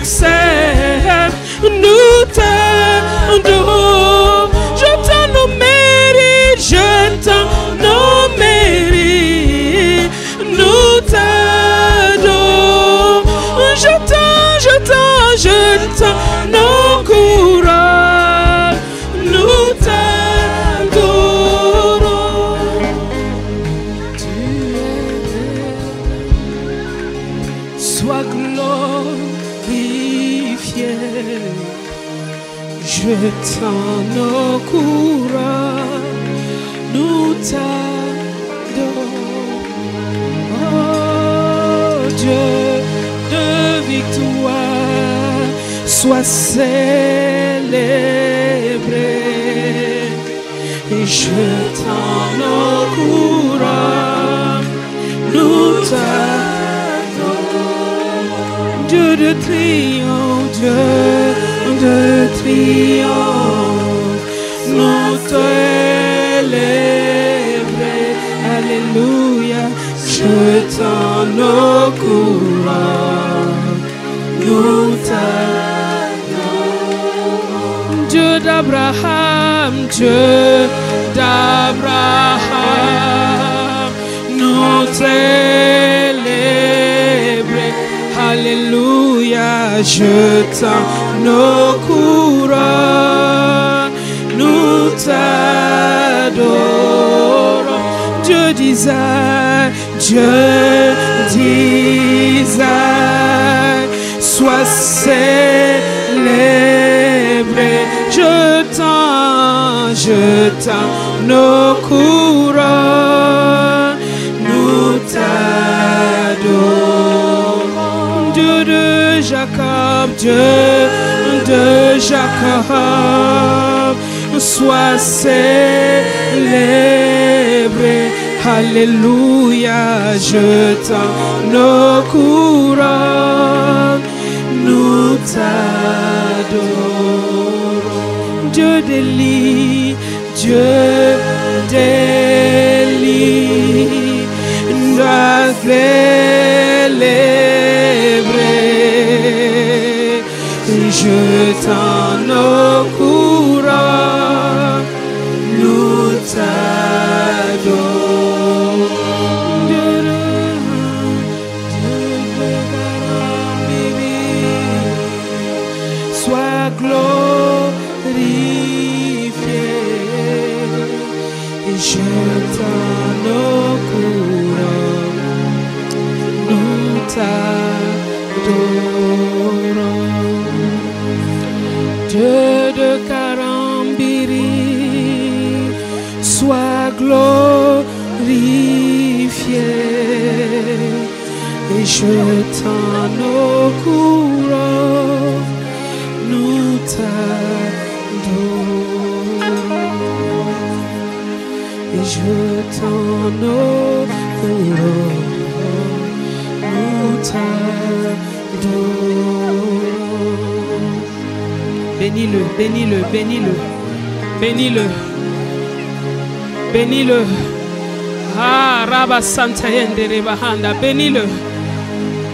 succès. Nous t'adorons. Je t'en au mérite, je t'en au mérite. Nous t'adorons. Je t'en encourage. Nous t'adorons. Tu es, sois glorifié. Je t'en encourage. Nous t'adorons. Oh Dieu de victoire, sois célébré. Et je t'en encourage. Nous t'adorons. Dieu de triomphe, Dieu de triomphe, nous t'élèverai. Alléluia, je t'en encourage. Nous t'adorons. Dieu d'Abraham, Dieu d'Abraham, nous t'élèverai. Alléluia, je t'en encourage. Nous t'adorons. Dieu d'Isaac, Dieu d'Isaac, sois célébré. Je t'en encourage. Nous t'adorons. Dieu de Jacob, Dieu de Jacob, sois célébré. Alléluia, je t'en encourage. Nous t'adorons. Dieu d'Élie, Dieu d'Élie, nous célébrer. Je t'en encourage. Nous t'adorons. Sois glorifié. Et je t'en encourage. Nous t'adorons. Dieu de Karambiri, sois glorifié. Et je t'en encourage. Nous t'adorons. Et je t'en encourage. Nous t'adorons. Bénis-le, bénis-le, bénis-le, bénis-le, bénis-le. Ah, Rabba Santa Yende Bahanda, bénis-le,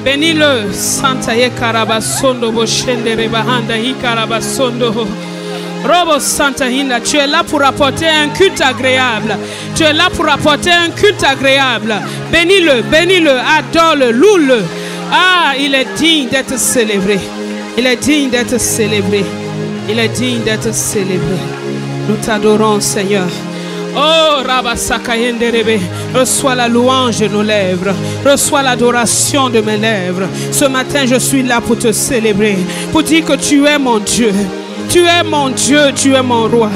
bénis-le. Santa Yekarabasondo Boshende Rebahanda Hikarabasondo. Robo Santa Hinda, tu es là pour apporter un culte agréable. Tu es là pour apporter un culte agréable. Bénis-le, bénis-le, adore-le, loue-le. Ah, il est digne d'être célébré. Il est digne d'être célébré. Il est digne d'être célébré. Nous t'adorons, Seigneur. Oh, Rabba Sakayende Rebe, reçois la louange de nos lèvres. Reçois l'adoration de mes lèvres. Ce matin, je suis là pour te célébrer. Pour dire que tu es mon Dieu. Tu es mon Dieu, tu es mon roi.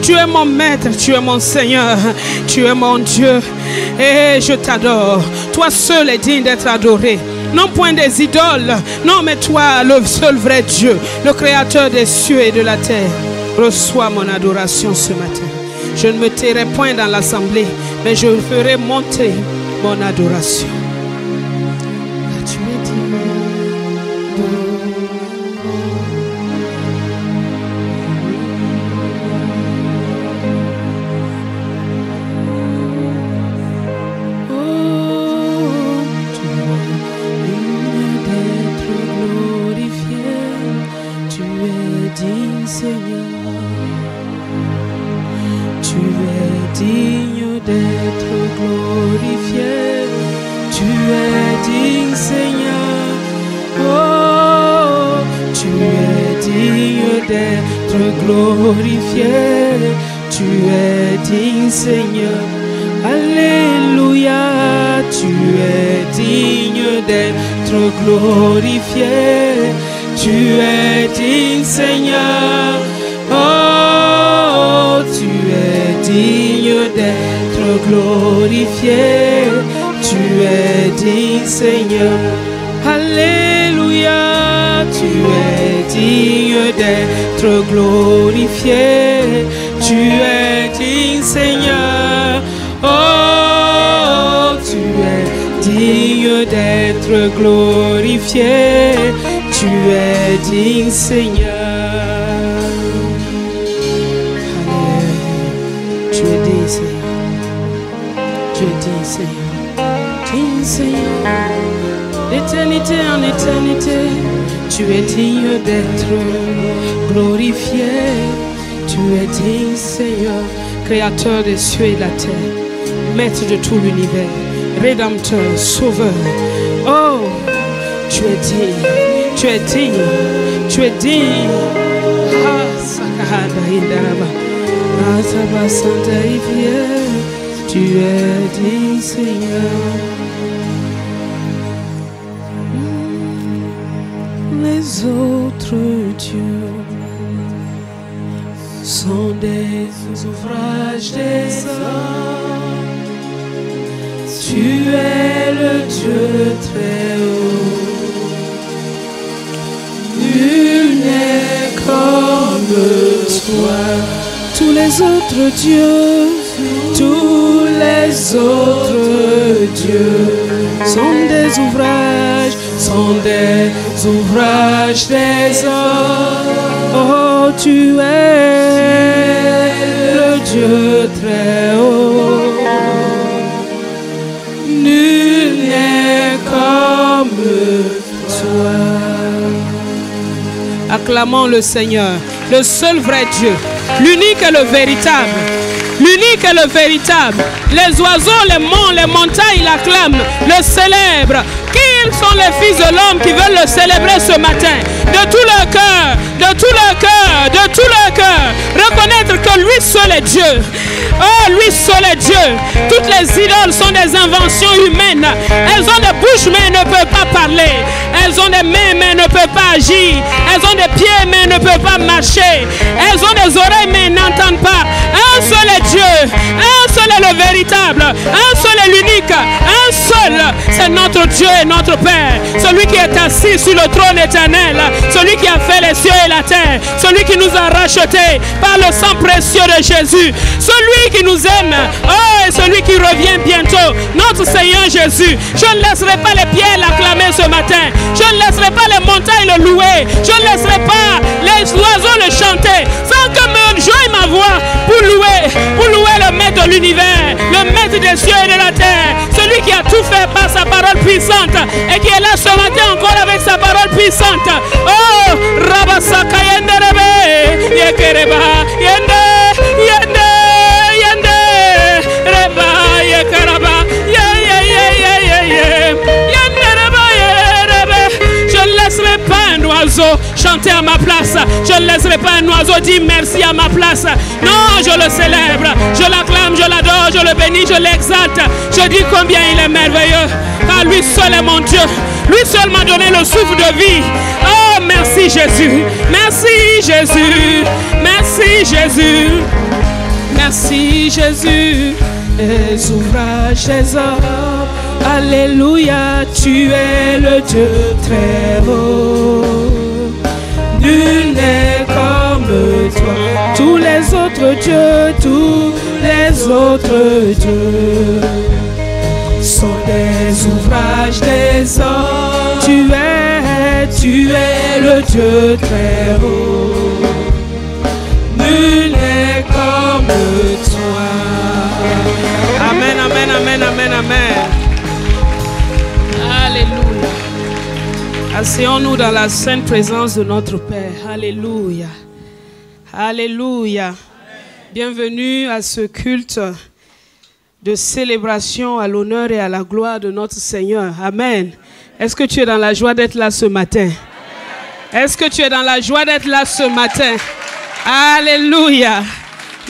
Tu es mon maître, tu es mon Seigneur. Tu es mon Dieu. Et je t'adore. Toi seul est digne d'être adoré. Non point des idoles. Non, mais toi, le seul vrai Dieu, le créateur des cieux et de la terre. Reçois mon adoration ce matin. Je ne me tairai point dans l'assemblée, mais je ferai monter mon adoration. Tu es digne. Oh, tu es digne d'être glorifié. d'être glorifié. Tu es digne, Seigneur. Alléluia. Tu es digne d'être glorifié. Tu es digne, Seigneur. Oh, tu es digne d'être glorifié. Tu es digne, Seigneur. Alléluia. Tu es digne d'être glorifié. Tu es digne, Seigneur. Oh, tu es digne d'être glorifié. Tu es digne, Seigneur. Alléluia. Tu es digne, Seigneur. Tu es digne, Seigneur. Digne, Seigneur. D'éternité en éternité, tu es digne d'être glorifié. Tu es digne, Seigneur, créateur des cieux et de la terre, maître de tout l'univers, rédempteur, sauveur. Oh, tu es digne, tu es digne, tu es digne. Ah, Sakahanda Indaraba, Asaba Santa Ivie, tu es digne, Seigneur. Les autres dieux sont des ouvrages des hommes. Tu es le Dieu très haut. Nul n'est comme toi. Tous les autres dieux, tous les autres dieux sont des ouvrages des hommes. Oh, tu es le Dieu très haut. Nul n'est comme toi. Acclamons le Seigneur, le seul vrai Dieu, l'unique et le véritable. L'unique et le véritable. Les oiseaux, les monts, les montagnes l'acclament, le célèbrent. Qui sont les fils de l'homme qui veulent le célébrer ce matin? De tout leur cœur, de tout leur cœur, de tout leur cœur. Reconnaître que lui seul est Dieu. Oh, lui seul est Dieu. Toutes les idoles sont des inventions humaines. Elles ont des bouches mais elles ne peuvent pas parler. Elles ont des mains mais elles ne peuvent pas agir. Elles ont des pieds mais elles ne peuvent pas marcher. Elles ont des oreilles mais elles n'entendent pas. Un seul est Dieu. Un seul est le véritable. Un seul est l'unique. Un seul, c'est notre Dieu et notre Père. Celui qui est assis sur le trône éternel. Celui qui a fait les cieux et la terre. Celui qui nous a rachetés par le sang précieux de Jésus. Celui qui nous aime. Oh, et celui qui revient bientôt. Notre Seigneur Jésus. Je ne laisserai pas les pierres l'acclamer ce matin. Je ne laisserai pas les montagnes le louer. Je ne laisserai pas les oiseaux le chanter. Sans que mon joie et ma voix pour louer le maître de l'univers, le maître des cieux et de la terre. Celui qui a tout fait par sa parole puissante et qui est là ce matin encore avec sa parole puissante. Oh, Rabasaka Yenderebe, Yekereba, Yende, Yende, Yende, Reba, Yekaraba, Ye, Yendereba, Yerebe. Je ne laisserai pas un oiseau chanter à ma place. Je ne laisserai pas un oiseau dire merci à ma place. Non, je le célèbre, je l'acclame, je l'adore, je le bénis, je l'exalte. Je dis combien il est merveilleux. Car lui seul est mon Dieu. Lui seul m'a donné le souffle de vie. Oh, merci Jésus. Merci Jésus. Merci Jésus. Merci Jésus. Les ouvrages des hommes. Alléluia. Tu es le Dieu très haut. Nul n'est comme toi. Tous les autres dieux, tous les autres dieux sont des ouvrages des hommes. Tu es le Dieu très haut. Nul n'est comme toi. Amen, amen, amen, amen, amen. Alléluia. Asseyons-nous dans la sainte présence de notre Père. Alléluia. Alléluia. Bienvenue à ce culte de célébration à l'honneur et à la gloire de notre Seigneur. Amen. Est-ce que tu es dans la joie d'être là ce matin? Est-ce que tu es dans la joie d'être là ce matin? Alléluia.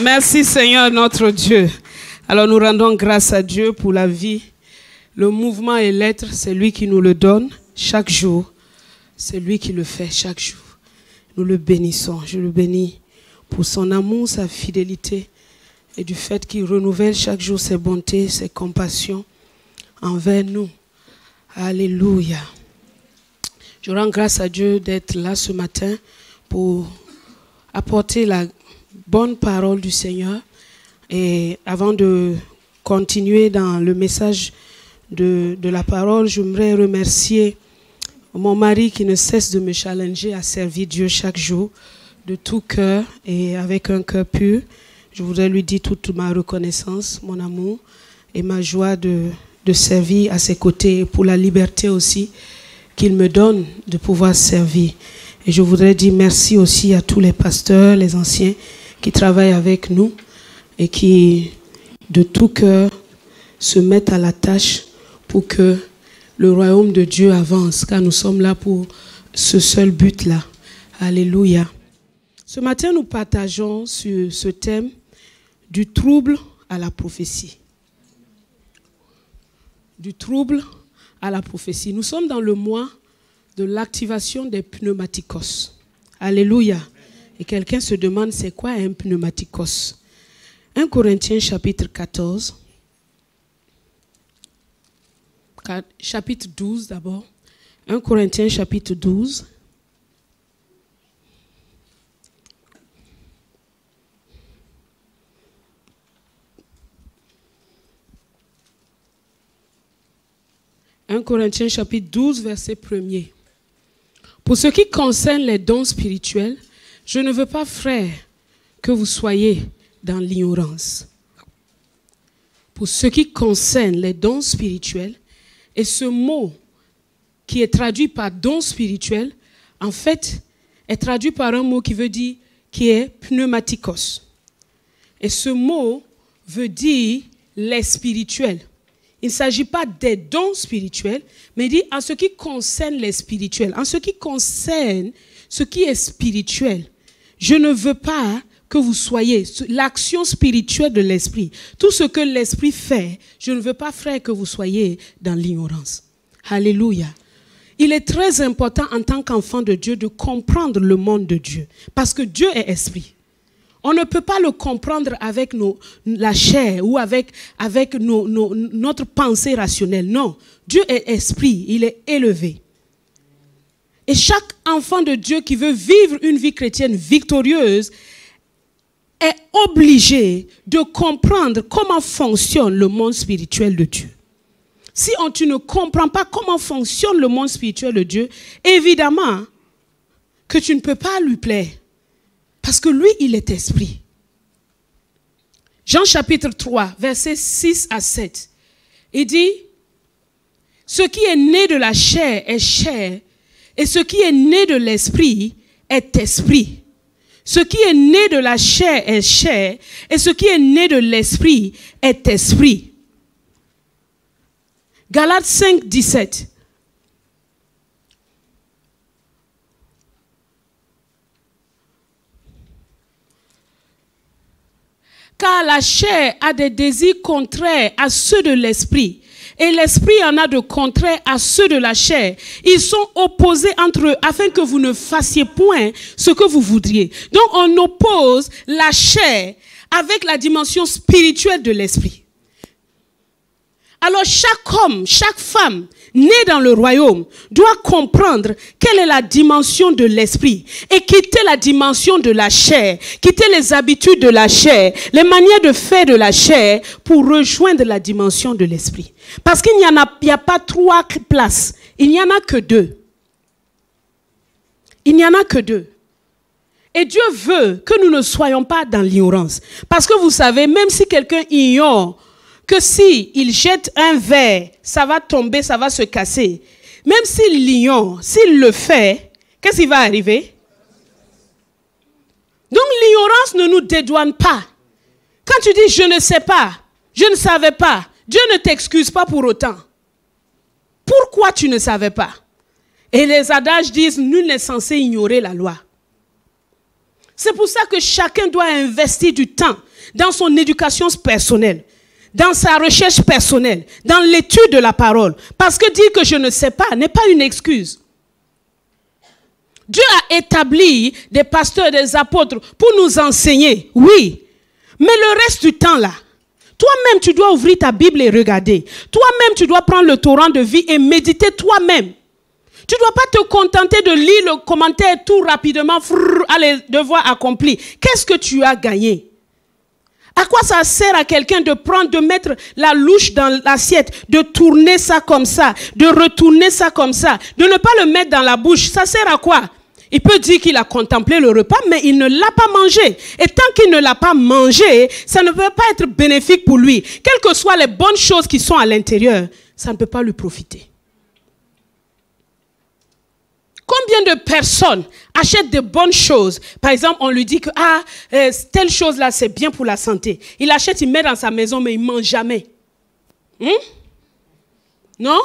Merci Seigneur notre Dieu. Alors nous rendons grâce à Dieu pour la vie. Le mouvement et l'être, c'est lui qui nous le donne chaque jour. C'est lui qui le fait chaque jour. Nous le bénissons. Je le bénis pour son amour, sa fidélité et du fait qu'il renouvelle chaque jour ses bontés, ses compassions envers nous. Alléluia. Je rends grâce à Dieu d'être là ce matin pour apporter la bonne parole du Seigneur. Et avant de continuer dans le message de la parole, j'aimerais remercier mon mari qui ne cesse de me challenger à servir Dieu chaque jour de tout cœur et avec un cœur pur. Je voudrais lui dire toute ma reconnaissance, mon amour et ma joie de servir à ses côtés et pour la liberté aussi qu'il me donne de pouvoir servir. Et je voudrais dire merci aussi à tous les pasteurs, les anciens qui travaillent avec nous et qui, de tout cœur, se mettent à la tâche pour que le royaume de Dieu avance, car nous sommes là pour ce seul but-là. Alléluia. Ce matin, nous partageons sur ce thème du trouble à la prophétie. Du trouble à la prophétie. Nous sommes dans le mois de l'activation des pneumatikos. Alléluia. Et quelqu'un se demande c'est quoi un pneumatikos? 1 Corinthiens chapitre 14. Chapitre 12 d'abord. 1 Corinthiens chapitre 12. « 1 Corinthiens chapitre 12, verset 1er. Pour ce qui concerne les dons spirituels, je ne veux pas, frères, que vous soyez dans l'ignorance. Pour ce qui concerne les dons spirituels, et ce mot qui est traduit par don spirituel, en fait, est traduit par un mot qui veut dire, qui est pneumatikos. Et ce mot veut dire les spirituels. Il ne s'agit pas des dons spirituels, mais il dit en ce qui concerne les spirituels, en ce qui concerne ce qui est spirituel. Je ne veux pas que vous soyez l'action spirituelle de l'esprit. Tout ce que l'esprit fait, je ne veux pas, frère, que vous soyez dans l'ignorance. Alléluia. Il est très important en tant qu'enfant de Dieu de comprendre le monde de Dieu. Parce que Dieu est esprit. On ne peut pas le comprendre avec la chair ou avec notre pensée rationnelle. Non, Dieu est esprit, il est élevé. Et chaque enfant de Dieu qui veut vivre une vie chrétienne victorieuse est obligé de comprendre comment fonctionne le monde spirituel de Dieu. Si tu ne comprends pas comment fonctionne le monde spirituel de Dieu, évidemment que tu ne peux pas lui plaire. Parce que lui, il est esprit. Jean chapitre 3, versets 6 à 7. Il dit, ce qui est né de la chair est chair, et ce qui est né de l'esprit est esprit. Ce qui est né de la chair est chair, et ce qui est né de l'esprit est esprit. Galates 5, 17. Car la chair a des désirs contraires à ceux de l'esprit, et l'esprit en a de contraires à ceux de la chair. Ils sont opposés entre eux, afin que vous ne fassiez point ce que vous voudriez. Donc on oppose la chair avec la dimension spirituelle de l'esprit. Alors chaque homme, chaque femme né dans le royaume doit comprendre quelle est la dimension de l'esprit et quitter la dimension de la chair, quitter les habitudes de la chair, les manières de faire de la chair pour rejoindre la dimension de l'esprit. Parce qu'il n'y a pas 3 places, il n'y en a que 2. Il n'y en a que 2. Et Dieu veut que nous ne soyons pas dans l'ignorance. Parce que vous savez, même si quelqu'un ignore que s'il jette un verre, ça va tomber, ça va se casser. Même s'il l'ignore, s'il le fait, qu'est-ce qui va arriver? Donc l'ignorance ne nous dédouane pas. Quand tu dis je ne sais pas, je ne savais pas, Dieu ne t'excuse pas pour autant. Pourquoi tu ne savais pas? Et les adages disent, nul n'est censé ignorer la loi. C'est pour ça que chacun doit investir du temps dans son éducation personnelle, dans sa recherche personnelle, dans l'étude de la parole. Parce que dire que je ne sais pas n'est pas une excuse. Dieu a établi des pasteurs, des apôtres pour nous enseigner, oui. Mais le reste du temps là, toi-même tu dois ouvrir ta Bible et regarder. Toi-même tu dois prendre le torrent de vie et méditer toi-même. Tu ne dois pas te contenter de lire le commentaire tout rapidement, allez, devoir accompli. Qu'est-ce que tu as gagné? À quoi ça sert à quelqu'un de prendre, de mettre la louche dans l'assiette, de tourner ça comme ça, de retourner ça comme ça, de ne pas le mettre dans la bouche? Ça sert à quoi? Il peut dire qu'il a contemplé le repas, mais il ne l'a pas mangé. Et tant qu'il ne l'a pas mangé, ça ne peut pas être bénéfique pour lui. Quelles que soient les bonnes choses qui sont à l'intérieur, ça ne peut pas lui profiter. Combien de personnes achètent de bonnes choses? Par exemple, on lui dit que telle chose-là, c'est bien pour la santé. Il achète, il met dans sa maison, mais il ne mange jamais. Non?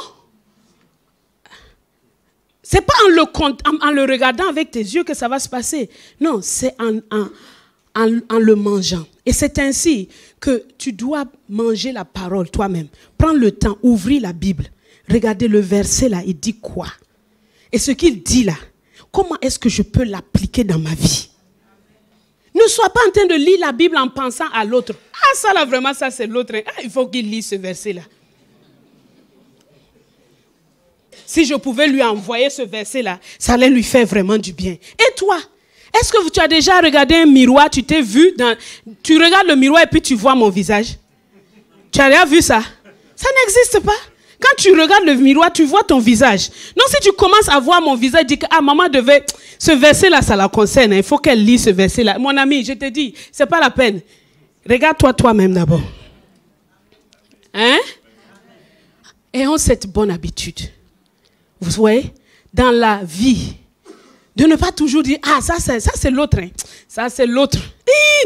Ce n'est pas en le regardant avec tes yeux que ça va se passer. Non, c'est en le mangeant. Et c'est ainsi que tu dois manger la parole toi-même. Prends le temps, ouvrir la Bible. Regardez le verset là, il dit quoi? Et ce qu'il dit là, comment est-ce que je peux l'appliquer dans ma vie? Ne sois pas en train de lire la Bible en pensant à l'autre. Ah, ça là, vraiment, ça c'est l'autre. Ah, il faut qu'il lise ce verset-là. Si je pouvais lui envoyer ce verset-là, ça allait lui faire vraiment du bien. Et toi, est-ce que tu as déjà regardé un miroir, tu t'es vu tu regardes le miroir et puis tu vois mon visage? Tu as déjà vu ça? Ça n'existe pas. Quand tu regardes le miroir, tu vois ton visage. Donc si tu commences à voir mon visage, dis que maman devait... Ce verset-là, ça la concerne. Il faut qu'elle lise ce verset-là. Mon ami, je te dis, ce n'est pas la peine. Regarde-toi toi-même d'abord. Hein? Ayons cette bonne habitude. Vous voyez, dans la vie, de ne pas toujours dire, ah, ça c'est l'autre. Hein. Ça c'est l'autre.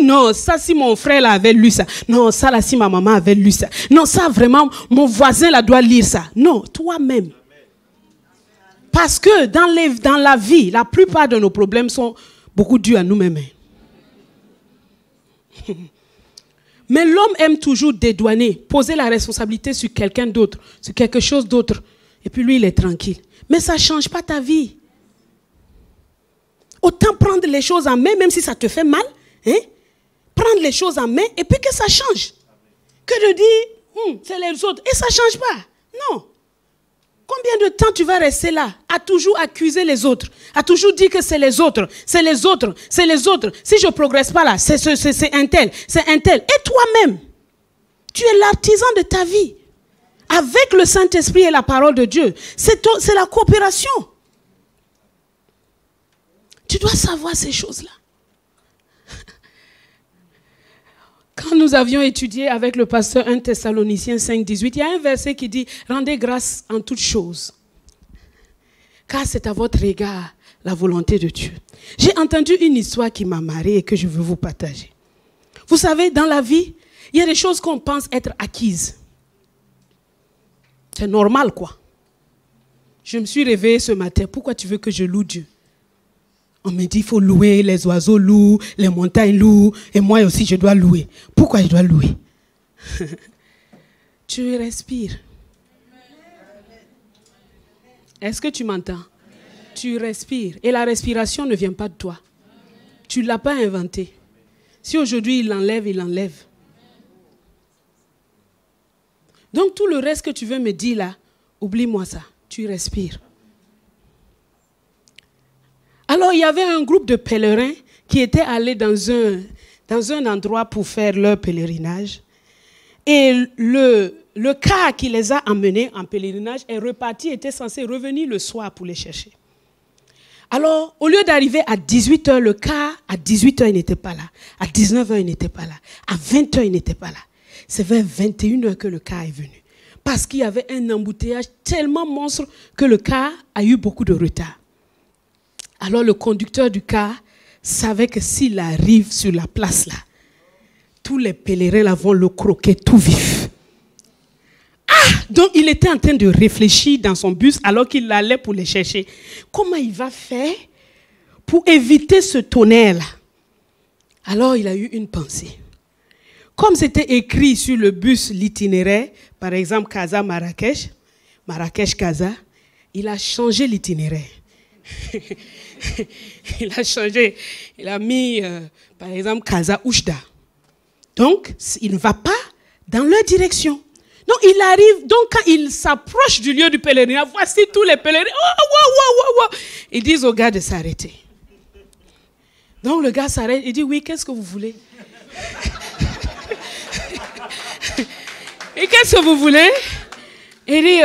Non, ça si mon frère là avait lu ça. Non, ça là si ma maman avait lu ça. Non, ça vraiment, mon voisin là doit lire ça. Non, toi-même. Parce que dans la vie, la plupart de nos problèmes sont beaucoup dus à nous-mêmes. Mais l'homme aime toujours dédouaner, poser la responsabilité sur quelqu'un d'autre, sur quelque chose d'autre. Et puis lui, il est tranquille. Mais ça ne change pas ta vie. Autant prendre les choses en main, même si ça te fait mal. Hein? Prendre les choses en main et puis que ça change. Que de dire, c'est les autres. Et ça ne change pas. Non. Combien de temps tu vas rester là, à toujours accuser les autres, à toujours dire que c'est les autres, c'est les autres, c'est les autres. Si je ne progresse pas là, c'est un tel, c'est un tel. Et toi-même, tu es l'artisan de ta vie. Avec le Saint-Esprit et la parole de Dieu, c'est la coopération. Tu dois savoir ces choses-là. Quand nous avions étudié avec le pasteur 1 Thessaloniciens 5, 18, il y a un verset qui dit « Rendez grâce en toutes choses, car c'est à votre égard la volonté de Dieu. » J'ai entendu une histoire qui m'a marrée et que je veux vous partager. Vous savez, dans la vie, il y a des choses qu'on pense être acquises. C'est normal, quoi. Je me suis réveillée ce matin. Pourquoi tu veux que je loue Dieu? On me dit il faut louer, les oiseaux louent, les montagnes louent, et moi aussi je dois louer. Pourquoi je dois louer? Tu respires. Est-ce que tu m'entends? Tu respires. Et la respiration ne vient pas de toi. Tu ne l'as pas inventée. Si aujourd'hui il l'enlève, il l'enlève. Donc tout le reste que tu veux me dire là, oublie-moi ça. Tu respires. Alors, il y avait un groupe de pèlerins qui étaient allés dans un endroit pour faire leur pèlerinage. Et le car qui les a amenés en pèlerinage est reparti, était censé revenir le soir pour les chercher. Alors, au lieu d'arriver à 18h, le car, à 18h, il n'était pas là. À 19h, il n'était pas là. À 20h, il n'était pas là. C'est vers 21h que le car est venu. Parce qu'il y avait un embouteillage tellement monstre que le car a eu beaucoup de retard. Alors le conducteur du car savait que s'il arrive sur la place là, tous les pèlerins là vont le croquer tout vif. Ah, Donc, il était en train de réfléchir dans son bus alors qu'il allait pour les chercher. Comment il va faire pour éviter ce tonnerre-là? Alors, il a eu une pensée. Comme c'était écrit sur le bus l'itinéraire, par exemple, Casa-Marrakech, Marrakech-Casa, il a changé l'itinéraire. Il a changé. Il a mis, par exemple, Casa-Oujda. Donc, il ne va pas dans leur direction. Donc, il arrive, donc quand il s'approche du lieu du pèlerinage, voici tous les pèlerins. Ils disent au gars de s'arrêter. Donc, le gars s'arrête, il dit, oui, qu'est-ce que vous voulez? Et qu'est-ce que vous voulez? Il dit,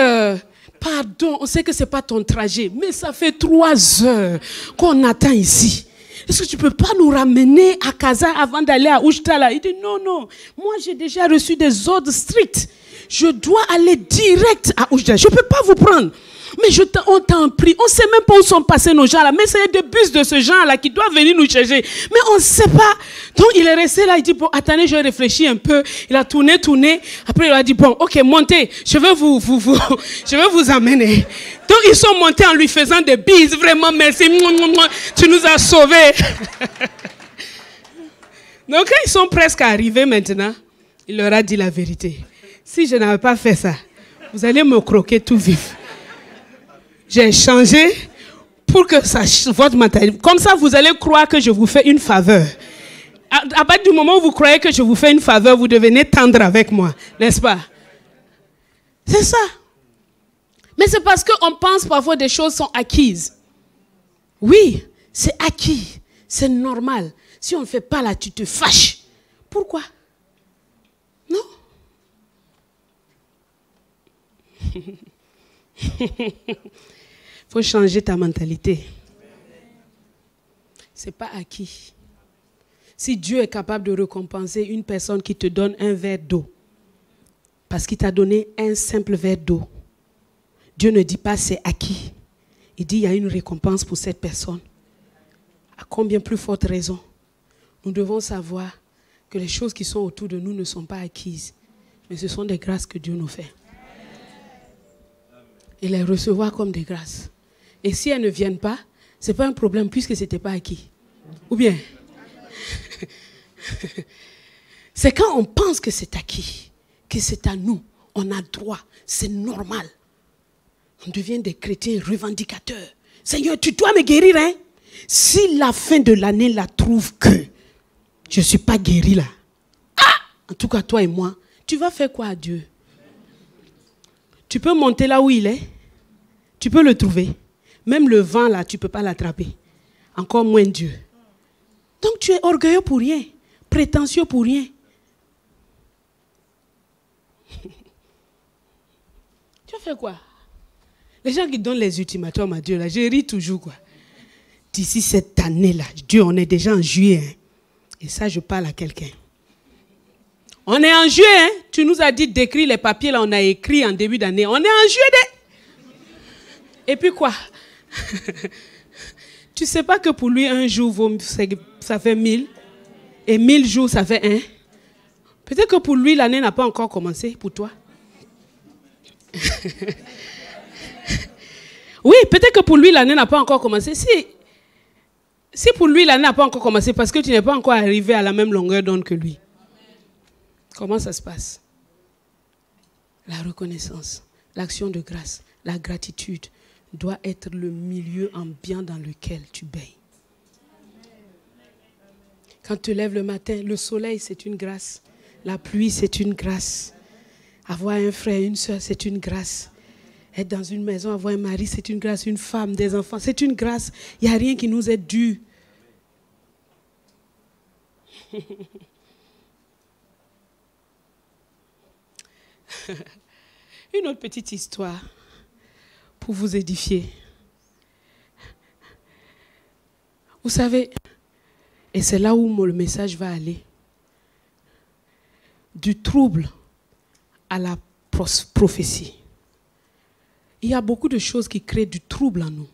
pardon, on sait que ce n'est pas ton trajet, mais ça fait 3 heures qu'on attend ici. Est-ce que tu ne peux pas nous ramener à Casa avant d'aller à Oujda? Il dit, non, non, moi j'ai déjà reçu des ordres stricts. Je dois aller direct à Oujda. Je ne peux pas vous prendre. Mais on t'en prie. On ne sait même pas où sont passés nos gens là. Mais c'est des bus de ce genre là qui doivent venir nous chercher. Mais on ne sait pas. Donc il est resté là. Il dit, bon, attendez, je réfléchis un peu. Il a tourné. Après il a dit, bon, ok, montez. Je vais vous amener. Donc ils sont montés en lui faisant des bises. Vraiment, merci. Tu nous as sauvés. Donc quand ils sont presque arrivés maintenant, il leur a dit la vérité. Si je n'avais pas fait ça, vous allez me croquer tout vif. J'ai changé pour que ça, votre mentalité. Comme ça, vous allez croire que je vous fais une faveur. À partir du moment où vous croyez que je vous fais une faveur, vous devenez tendre avec moi, n'est-ce pas? C'est ça. Mais c'est parce qu'on pense parfois des choses sont acquises. Oui, c'est acquis. C'est normal. Si on ne fait pas là, tu te fâches. Pourquoi? Non. Il faut changer ta mentalité. Ce n'est pas acquis. Si Dieu est capable de récompenser une personne qui te donne un verre d'eau, parce qu'il t'a donné un simple verre d'eau, Dieu ne dit pas c'est acquis. Il dit il y a une récompense pour cette personne. À combien plus forte raison, nous devons savoir que les choses qui sont autour de nous ne sont pas acquises, mais ce sont des grâces que Dieu nous fait. Et les recevoir comme des grâces. Et si elles ne viennent pas, ce n'est pas un problème puisque ce n'était pas acquis. Ou bien, c'est quand on pense que c'est acquis, que c'est à nous, on a droit, c'est normal. On devient des chrétiens revendicateurs. Seigneur, tu dois me guérir, hein? Si la fin de l'année la trouve que je ne suis pas guéri là, en tout cas toi et moi, tu vas faire quoi à Dieu? Tu peux monter là où il est, tu peux le trouver. Même le vent là, tu ne peux pas l'attraper. Encore moins Dieu. Donc tu es orgueilleux pour rien, prétentieux pour rien. Tu as fait quoi? Les gens qui donnent les ultimatums à Dieu là, je ris toujours quoi. D'ici cette année là, Dieu, on est déjà en juillet. Hein? Et ça, je parle à quelqu'un. On est en juillet, hein? Tu nous as dit d'écrire les papiers là, on a écrit en début d'année. On est en juillet. Et puis quoi? Tu ne sais pas que pour lui, un jour, ça fait 1000. Et 1000 jours, ça fait 1. Peut-être que pour lui, l'année n'a pas encore commencé, pour toi. Oui, peut-être que pour lui, l'année n'a pas encore commencé. Si pour lui, l'année n'a pas encore commencé, parce que tu n'es pas encore arrivé à la même longueur d'onde que lui. Comment ça se passe? La reconnaissance, l'action de grâce, la gratitude doit être le milieu ambiant dans lequel tu baignes. Quand tu te lèves le matin, le soleil, c'est une grâce. La pluie, c'est une grâce. Avoir un frère, une soeur, c'est une grâce. Être dans une maison, avoir un mari, c'est une grâce. Une femme, des enfants, c'est une grâce. Il n'y a rien qui nous est dû. Une autre petite histoire pour vous édifier. Vous savez, et c'est là où le message va aller, du trouble à la prophétie. Il y a beaucoup de choses qui créent du trouble en nous.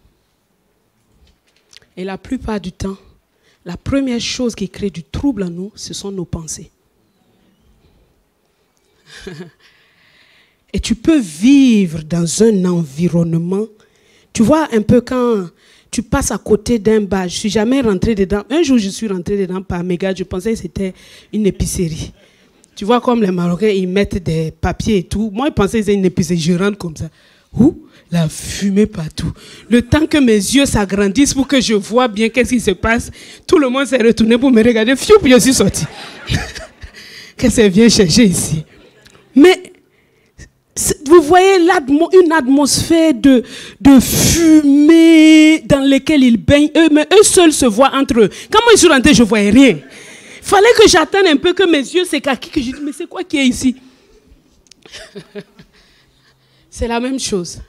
Et la plupart du temps, la première chose qui crée du trouble en nous, ce sont nos pensées. Et tu peux vivre dans un environnement. Tu vois un peu quand tu passes à côté d'un bar. Je ne suis jamais rentrée dedans. Un jour, je suis rentrée dedans par méga. Je pensais que c'était une épicerie. Tu vois comme les Marocains, ils mettent des papiers et tout. Moi, je pensais que c'était une épicerie. Je rentre comme ça. Ouh, la fumée partout. Le temps que mes yeux s'agrandissent pour que je vois bien qu'est-ce qui se passe, tout le monde s'est retourné pour me regarder. Fiou, puis je suis sortie. Qu'est-ce qu'elle vient chercher ici? Mais vous voyez une atmosphère de fumée dans laquelle ils baignent. Mais eux seuls se voient entre eux. Quand moi je suis rentrée, je ne voyais rien. Il fallait que j'attende un peu que mes yeux s'écarquillent, que je dis, mais c'est quoi qui est ici? C'est la même chose.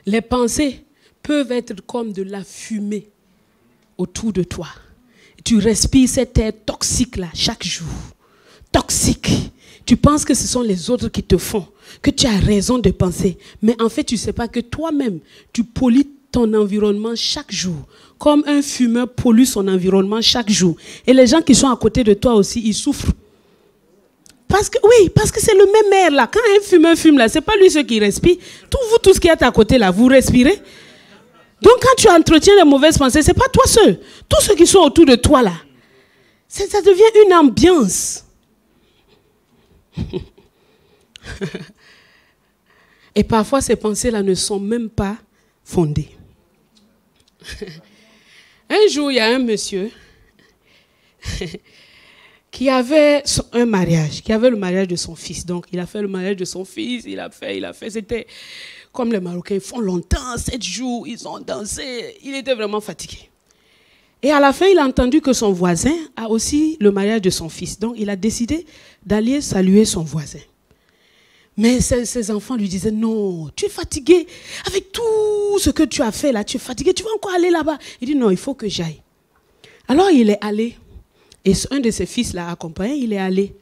Les pensées peuvent être comme de la fumée autour de toi. Tu respires cet air toxique-là chaque jour. Toxique. Tu penses que ce sont les autres qui te font, que tu as raison de penser. Mais en fait, tu ne sais pas que toi-même, tu pollues ton environnement chaque jour. Comme un fumeur pollue son environnement chaque jour. Et les gens qui sont à côté de toi aussi, ils souffrent. Parce que c'est le même air là. Quand un fumeur fume là, ce n'est pas lui ce qui respire. Tout ce qui est à côté là, vous respirez. Donc quand tu entretiens les mauvaises pensées, ce n'est pas toi seul. Tous ceux qui sont autour de toi là, ça devient une ambiance. Et parfois ces pensées là ne sont même pas fondées. Un jour, il y a un monsieur qui avait un mariage, qui avait le mariage de son fils. Donc, il a fait le mariage de son fils, il a fait. C'était comme les Marocains, ils font longtemps, 7 jours, ils ont dansé. Il était vraiment fatigué. Et à la fin, il a entendu que son voisin a aussi le mariage de son fils. Donc, il a décidé d'aller saluer son voisin. Mais ses enfants lui disaient, non, tu es fatigué. Avec tout ce que tu as fait là, tu es fatigué, tu vas encore aller là-bas. Il dit, non, il faut que j'aille. Alors, il est allé. Et un de ses fils l'a accompagné, il est allé.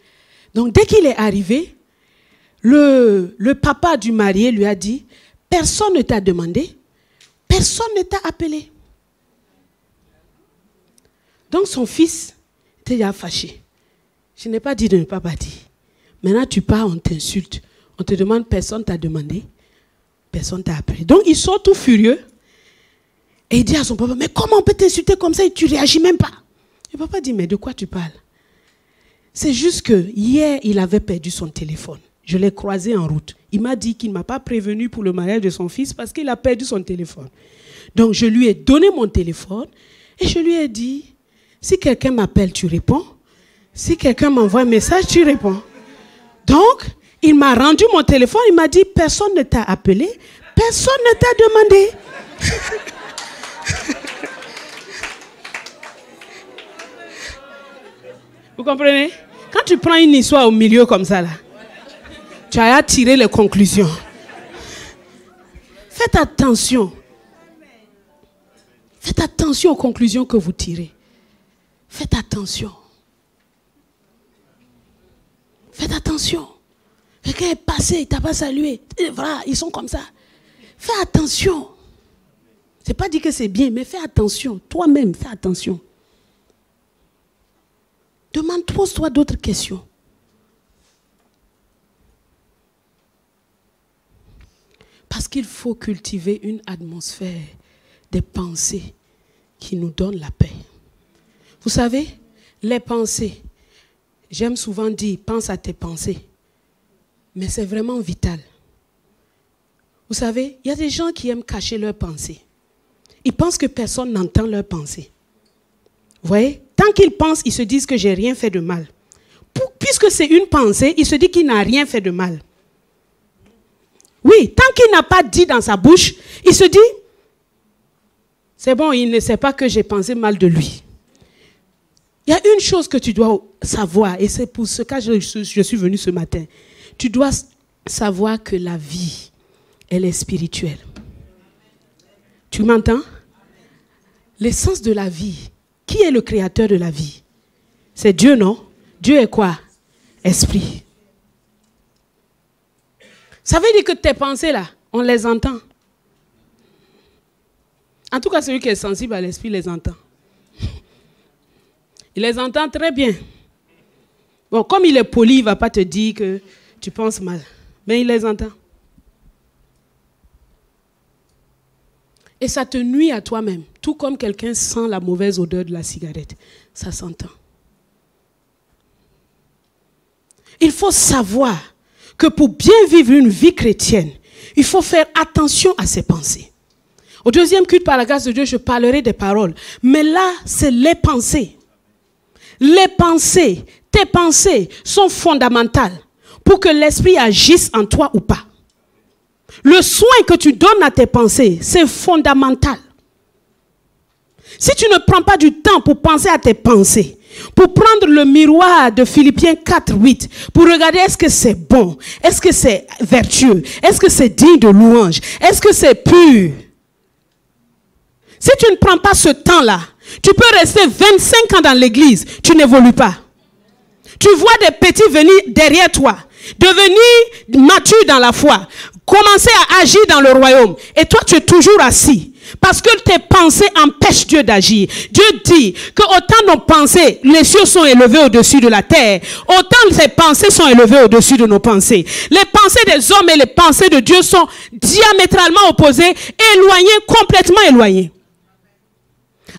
Donc, dès qu'il est arrivé, le papa du marié lui a dit, personne ne t'a demandé, personne ne t'a appelé. Donc, son fils était déjà fâché. Je n'ai pas dit de ne pas bâtir. Maintenant, tu pars, on t'insulte. On te demande, personne t'a demandé, personne t'a appelé. Donc, il sort tout furieux. Et il dit à son papa, mais comment on peut t'insulter comme ça et tu ne réagis même pas? Le papa dit, mais de quoi tu parles? C'est juste que hier, il avait perdu son téléphone. Je l'ai croisé en route. Il m'a dit qu'il ne m'a pas prévenu pour le mariage de son fils parce qu'il a perdu son téléphone. Donc, je lui ai donné mon téléphone et je lui ai dit, si quelqu'un m'appelle, tu réponds. Si quelqu'un m'envoie un message, tu réponds. Donc, il m'a rendu mon téléphone, il m'a dit, personne ne t'a appelé, personne ne t'a demandé. Vous comprenez? Quand tu prends une histoire au milieu comme ça, là, tu as à tirer les conclusions. Faites attention. Faites attention aux conclusions que vous tirez. Faites attention. Faites attention. Quelqu'un est passé, il ne t'a pas salué. Et voilà, ils sont comme ça. Fais attention. Ce n'est pas dit que c'est bien, mais fais attention. Toi-même, fais attention. Pose-toi d'autres questions. Parce qu'il faut cultiver une atmosphère des pensées qui nous donnent la paix. Vous savez, les pensées, j'aime souvent dire, pense à tes pensées. Mais c'est vraiment vital. Vous savez, il y a des gens qui aiment cacher leurs pensées. Ils pensent que personne n'entend leurs pensées. Vous voyez? Tant qu'ils pensent, ils se disent que j'ai rien fait de mal. Puisque c'est une pensée, il se dit qu'il n'a rien fait de mal. Oui, tant qu'il n'a pas dit dans sa bouche, il se dit, c'est bon, il ne sait pas que j'ai pensé mal de lui. Il y a une chose que tu dois savoir, et c'est pour ce cas que je suis venu ce matin. Tu dois savoir que la vie, elle est spirituelle. Tu m'entends? L'essence de la vie. Qui est le créateur de la vie? C'est Dieu, non? Dieu est quoi? Esprit. Ça veut dire que tes pensées là, on les entend. En tout cas, celui qui est sensible à l'esprit les entend. Il les entend très bien. Bon, comme il est poli, il ne va pas te dire que tu penses mal. Mais il les entend. Et ça te nuit à toi-même. Tout comme quelqu'un sent la mauvaise odeur de la cigarette. Ça s'entend. Il faut savoir que pour bien vivre une vie chrétienne, il faut faire attention à ses pensées. Au deuxième culte, par la grâce de Dieu, je parlerai des paroles. Mais là, c'est les pensées. Les pensées, tes pensées sont fondamentales pour que l'esprit agisse en toi ou pas. Le soin que tu donnes à tes pensées, c'est fondamental. Si tu ne prends pas du temps pour penser à tes pensées, pour prendre le miroir de Philippiens 4:8, pour regarder est-ce que c'est bon, est-ce que c'est vertueux, est-ce que c'est digne de louange, est-ce que c'est pur. Si tu ne prends pas ce temps-là, tu peux rester 25 ans dans l'église, tu n'évolues pas. Tu vois des petits venir derrière toi, devenir mature dans la foi, commencer à agir dans le royaume, et toi tu es toujours assis. Parce que tes pensées empêchent Dieu d'agir. Dieu dit que autant nos pensées, les cieux sont élevés au-dessus de la terre, autant ses pensées sont élevées au-dessus de nos pensées. Les pensées des hommes et les pensées de Dieu sont diamétralement opposées, éloignées, complètement éloignées.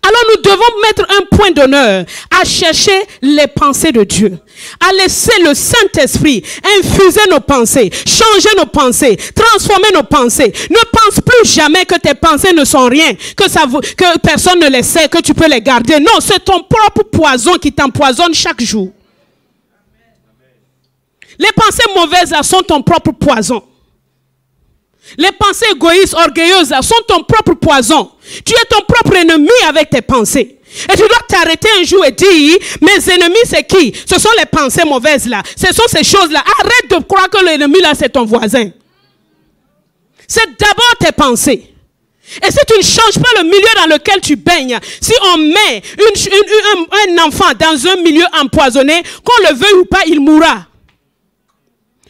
Alors nous devons mettre un point d'honneur à chercher les pensées de Dieu, à laisser le Saint-Esprit infuser nos pensées, changer nos pensées, transformer nos pensées. Ne pense plus jamais que tes pensées ne sont rien, que personne ne les sait, que tu peux les garder. Non, c'est ton propre poison qui t'empoisonne chaque jour. Les pensées mauvaises là sont ton propre poison. Les pensées égoïstes, orgueilleuses là, sont ton propre poison. Tu es ton propre ennemi avec tes pensées. Et tu dois t'arrêter un jour et dire, mes ennemis c'est qui? Ce sont les pensées mauvaises là. Ce sont ces choses là. Arrête de croire que l'ennemi là c'est ton voisin. C'est d'abord tes pensées. Et si tu ne changes pas le milieu dans lequel tu baignes, si on met un enfant dans un milieu empoisonné, qu'on le veuille ou pas, il mourra.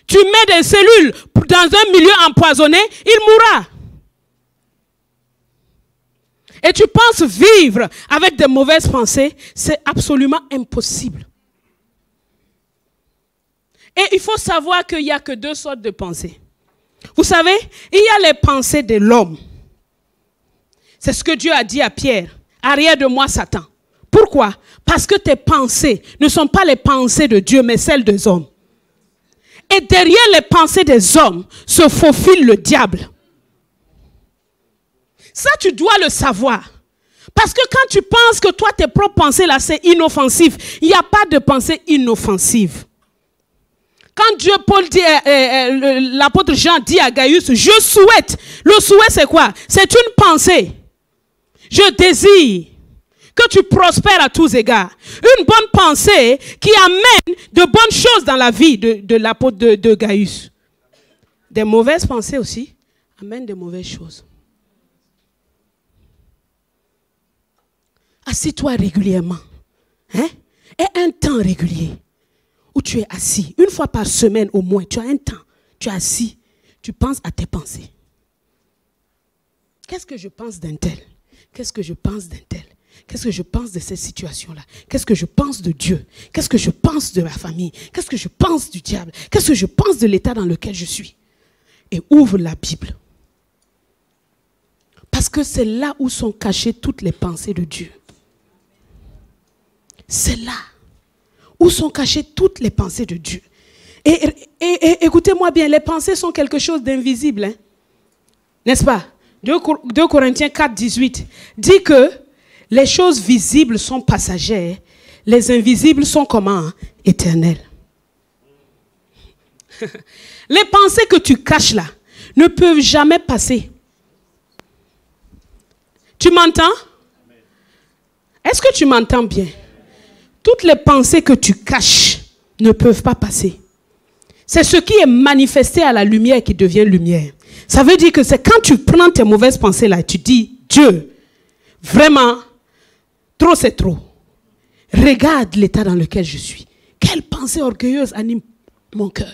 Tu mets des cellules dans un milieu empoisonné, il mourra. Et tu penses vivre avec de mauvaises pensées, c'est absolument impossible. Et il faut savoir qu'il n'y a que deux sortes de pensées. Vous savez, il y a les pensées de l'homme. C'est ce que Dieu a dit à Pierre. Arrière de moi, Satan. Pourquoi? Parce que tes pensées ne sont pas les pensées de Dieu, mais celles des hommes. Et derrière les pensées des hommes se faufile le diable. Ça, tu dois le savoir. Parce que quand tu penses que toi, tes propres pensées, là, c'est inoffensif, il n'y a pas de pensée inoffensive. Quand l'apôtre Jean dit à Gaius, je souhaite. Le souhait, c'est quoi? C'est une pensée. Je désire que tu prospères à tous égards. Une bonne pensée qui amène de bonnes choses dans la vie de l'apôtre de Gaius. Des mauvaises pensées aussi amènent de mauvaises choses. Assis-toi régulièrement. Hein? Et un temps régulier où tu es assis. Une fois par semaine au moins, tu as un temps. Tu es assis. Tu penses à tes pensées. Qu'est-ce que je pense d'un tel? Qu'est-ce que je pense d'un tel? Qu'est-ce que je pense de cette situation-là? Qu'est-ce que je pense de Dieu? Qu'est-ce que je pense de ma famille? Qu'est-ce que je pense du diable? Qu'est-ce que je pense de l'état dans lequel je suis? Et ouvre la Bible. Parce que c'est là où sont cachées toutes les pensées de Dieu. C'est là où sont cachées toutes les pensées de Dieu. Et écoutez-moi bien, les pensées sont quelque chose d'invisible. Hein? N'est-ce pas? 2 Corinthiens 4:18 dit que les choses visibles sont passagères, les invisibles sont comment? Éternelles. Les pensées que tu caches là ne peuvent jamais passer. Tu m'entends? Est-ce que tu m'entends bien? Toutes les pensées que tu caches ne peuvent pas passer. C'est ce qui est manifesté à la lumière qui devient lumière. Ça veut dire que c'est quand tu prends tes mauvaises pensées là, tu dis, Dieu, vraiment, trop c'est trop. Regarde l'état dans lequel je suis. Quelle pensée orgueilleuse anime mon cœur.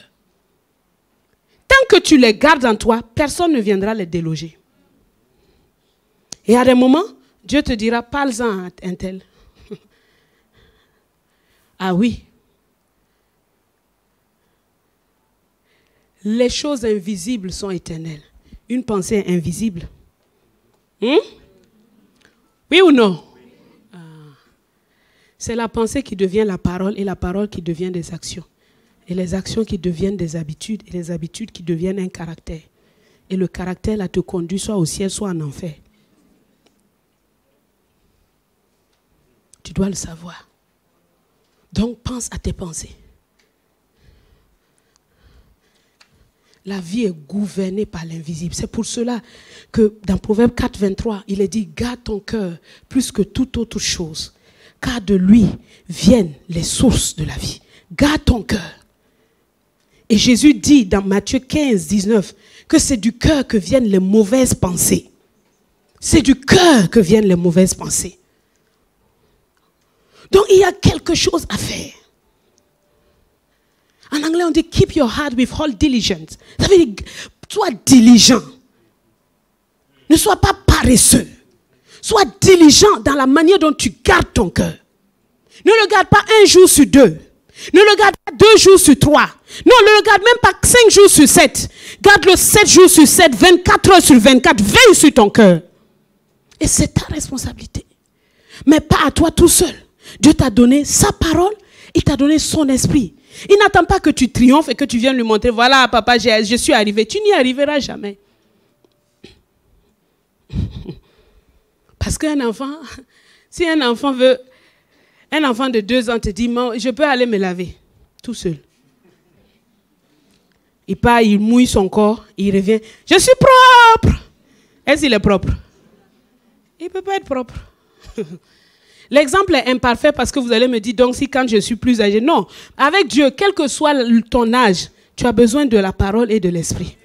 Tant que tu les gardes en toi, personne ne viendra les déloger. Et à des moments, Dieu te dira, parle-en à un tel. Ah oui, Les choses invisibles sont éternelles. Une pensée est invisible. Oui ou non? C'est la pensée qui devient la parole et la parole qui devient des actions. Et les actions qui deviennent des habitudes et les habitudes qui deviennent un caractère. Et le caractère là te conduit soit au ciel, soit en enfer. Tu dois le savoir. Donc pense à tes pensées. La vie est gouvernée par l'invisible. C'est pour cela que dans Proverbe 4, 23, il est dit, garde ton cœur plus que toute autre chose, car de lui viennent les sources de la vie. Garde ton cœur. Et Jésus dit dans Matthieu 15, 19, que c'est du cœur que viennent les mauvaises pensées. C'est du cœur que viennent les mauvaises pensées. Donc il y a quelque chose à faire. En anglais, on dit keep your heart with all diligence. Ça veut dire, sois diligent. Ne sois pas paresseux. Sois diligent dans la manière dont tu gardes ton cœur. Ne le garde pas 1 jour sur 2. Ne le garde pas 2 jours sur 3. Non, ne le garde même pas 5 jours sur 7. Garde-le 7 jours sur 7, 24 heures sur 24. Veille sur ton cœur. Et c'est ta responsabilité. Mais pas à toi tout seul. Dieu t'a donné sa parole. Il t'a donné son esprit. Il n'attend pas que tu triomphes et que tu viennes lui montrer, voilà papa, je suis arrivé. Tu n'y arriveras jamais. Parce qu'un enfant, si un enfant de 2 ans te dit, je peux aller me laver, tout seul. Il part, il mouille son corps, il revient, je suis propre. Est-ce qu'il est propre? Il ne peut pas être propre. L'exemple est imparfait parce que vous allez me dire, donc si quand je suis plus âgé, non. Avec Dieu, quel que soit ton âge, tu as besoin de la parole et de l'esprit.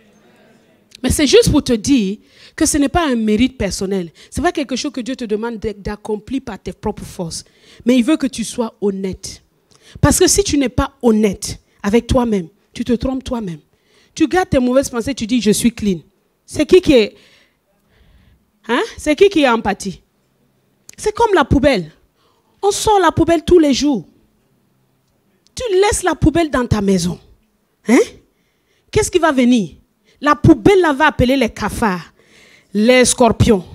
Mais c'est juste pour te dire que ce n'est pas un mérite personnel. Ce n'est pas quelque chose que Dieu te demande d'accomplir par tes propres forces. Mais il veut que tu sois honnête. Parce que si tu n'es pas honnête avec toi-même, tu te trompes toi-même. Tu gardes tes mauvaises pensées, tu dis, je suis clean. C'est qui est... Hein? C'est qui est empathie? C'est comme la poubelle. On sort la poubelle tous les jours. Tu laisses la poubelle dans ta maison. Hein? Qu'est-ce qui va venir? La poubelle là va appeler les cafards, les scorpions,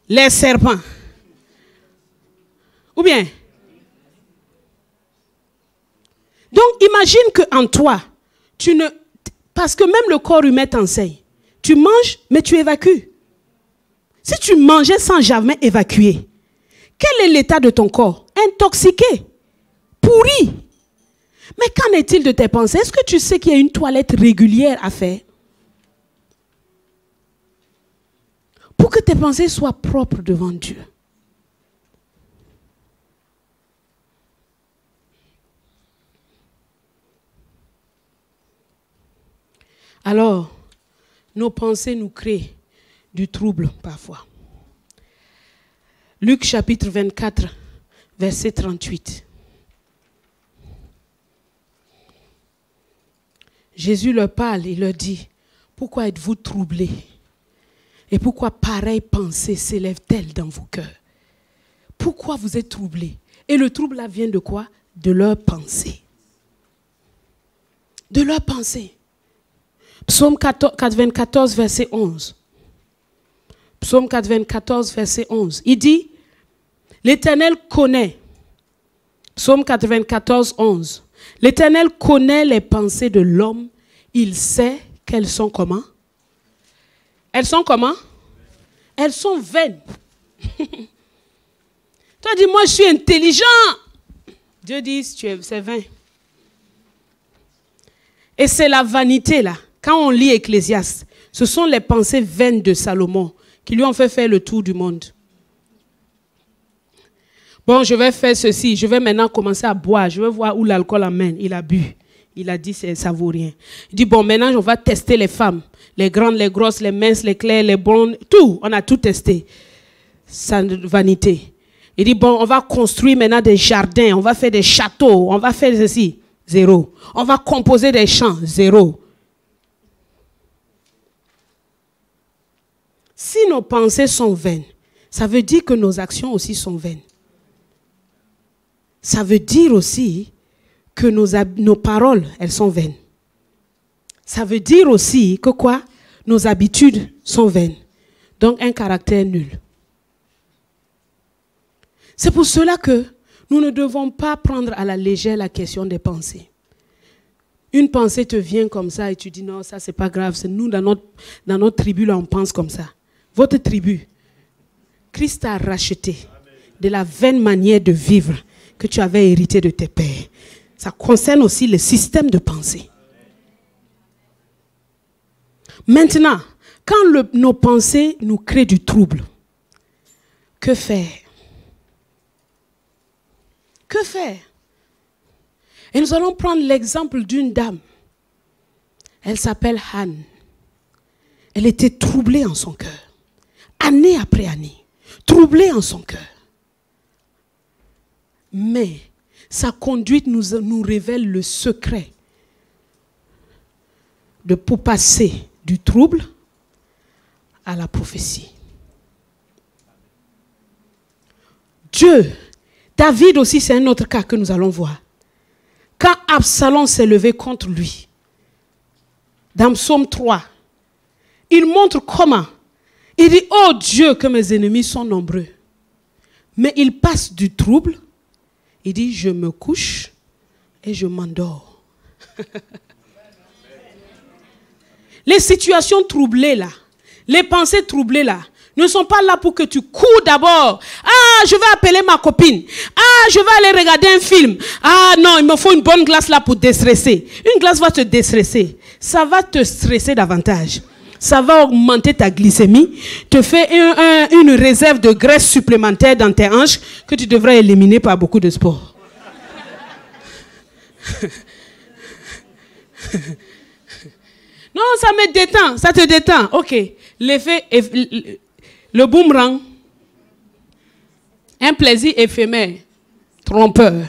les serpents. Ou bien? Donc imagine qu'en toi, parce que même le corps humain t'enseigne. Tu manges, mais tu évacues. Si tu mangeais sans jamais évacuer, quel est l'état de ton corps? Intoxiqué, pourri. Mais qu'en est-il de tes pensées? Est-ce que tu sais qu'il y a une toilette régulière à faire? Pour que tes pensées soient propres devant Dieu. Alors, nos pensées nous créent du trouble parfois. Luc chapitre 24, verset 38. Jésus leur parle, il leur dit, pourquoi êtes-vous troublés? Et pourquoi pareille pensée s'élève-t-elle dans vos cœurs? Pourquoi vous êtes troublés? Et le trouble là vient de quoi? De leur pensée. De leur pensée. Psaume 94, verset 11. Psaume 94, verset 11. Il dit, l'Éternel connaît. Psaume 94, 11. L'Éternel connaît les pensées de l'homme. Il sait qu'elles sont comment? Elles sont comment? Elles sont vaines. Toi dis, moi je suis intelligent. Dieu dit, c'est vain. Et c'est la vanité là. Quand on lit Ecclésiaste, ce sont les pensées vaines de Salomon qui lui ont fait faire le tour du monde. Bon, je vais faire ceci. Je vais maintenant commencer à boire. Je vais voir où l'alcool amène. Il a bu. Il a dit, ça ne vaut rien. Il dit, bon, maintenant, on va tester les femmes. Les grandes, les grosses, les minces, les claires, les blondes. Tout. On a tout testé. Sa vanité. Il dit, bon, on va construire maintenant des jardins. On va faire des châteaux. On va faire ceci. 0. On va composer des chants. 0. Si nos pensées sont vaines, ça veut dire que nos actions aussi sont vaines. Ça veut dire aussi que nos paroles, elles sont vaines. Ça veut dire aussi que quoi? Nos habitudes sont vaines. Donc un caractère nul. C'est pour cela que nous ne devons pas prendre à la légère la question des pensées. Une pensée te vient comme ça et tu dis non, ça c'est pas grave. C'est nous dans notre tribu là on pense comme ça. Votre tribu, Christ t'a racheté de la vaine manière de vivre que tu avais hérité de tes pères. Ça concerne aussi le système de pensée. Maintenant, quand nos pensées nous créent du trouble, que faire? Que faire? Et nous allons prendre l'exemple d'une dame. Elle s'appelle Anne. Elle était troublée en son cœur. Année après année. Troublée en son cœur. Mais sa conduite nous révèle le secret pour passer du trouble à la prophétie. Dieu, David aussi, c'est un autre cas que nous allons voir. Quand Absalom s'est levé contre lui, dans Psaume 3, il montre comment. Il dit, oh Dieu, que mes ennemis sont nombreux. Mais il passe du trouble. Il dit, je me couche et je m'endors. Les situations troublées là, les pensées troublées là, ne sont pas là pour que tu cours d'abord. Ah, je vais appeler ma copine. Ah, je vais aller regarder un film. Ah non, il me faut une bonne glace là pour déstresser. Une glace va te déstresser. Ça va te stresser davantage. Ça va augmenter ta glycémie, te fait une réserve de graisse supplémentaire dans tes hanches que tu devrais éliminer par beaucoup de sport. Non, ça me détend, ça te détend. Ok, l'effet, le boomerang, un plaisir éphémère, trompeur.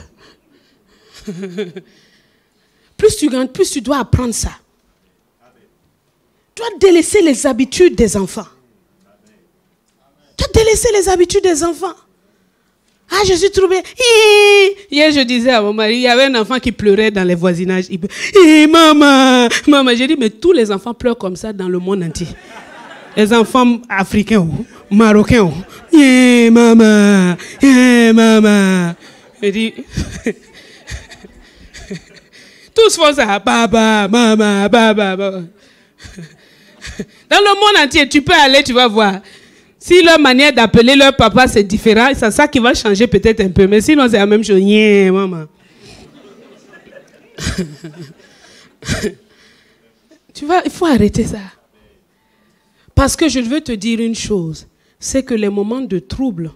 Plus tu gagnes, plus tu dois apprendre ça. Tu dois délaisser les habitudes des enfants. Tu dois délaisser les habitudes des enfants. Ah, je suis troublée. Hier, je disais à mon mari, il y avait un enfant qui pleurait dans les voisinages. Maman, maman. J'ai dit, mais tous les enfants pleurent comme ça dans le monde entier. Les enfants africains, marocains. Maman, maman. J'ai dit, tous font ça. Baba, maman, baba, baba. Dans le monde entier, tu peux aller, tu vas voir. Si leur manière d'appeler leur papa c'est différent, c'est ça qui va changer peut-être un peu. Mais sinon, c'est la même chose. Maman. Tu vois, il faut arrêter ça. Parce que je veux te dire une chose. C'est que les moments de trouble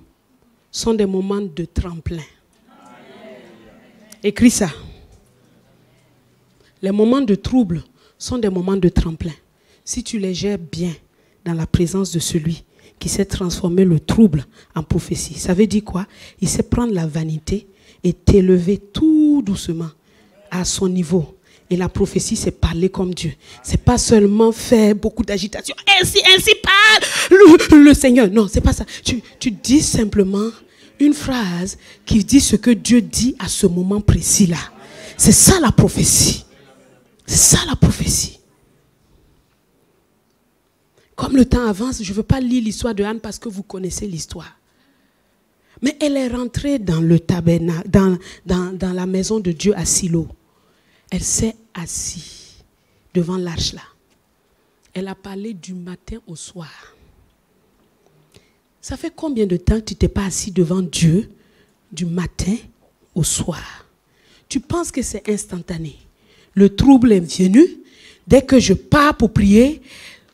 sont des moments de tremplin. Écris ça. Les moments de trouble sont des moments de tremplin. Si tu les gères bien dans la présence de celui qui sait transformer le trouble en prophétie. Ça veut dire quoi? Il sait prendre la vanité et t'élever tout doucement à son niveau. Et la prophétie, c'est parler comme Dieu. C'est pas seulement faire beaucoup d'agitation. Ainsi parle le Seigneur. Non, c'est pas ça. Tu dis simplement une phrase qui dit ce que Dieu dit à ce moment précis-là. C'est ça la prophétie. C'est ça la prophétie. Comme le temps avance, je ne veux pas lire l'histoire de Anne parce que vous connaissez l'histoire. Mais elle est rentrée dans le tabernacle, dans la maison de Dieu à Silo. Elle s'est assise devant l'arche là. Elle a parlé du matin au soir. Ça fait combien de temps que tu n'étais pas assis devant Dieu du matin au soir? Tu penses que c'est instantané. Le trouble est venu. Dès que je pars pour prier,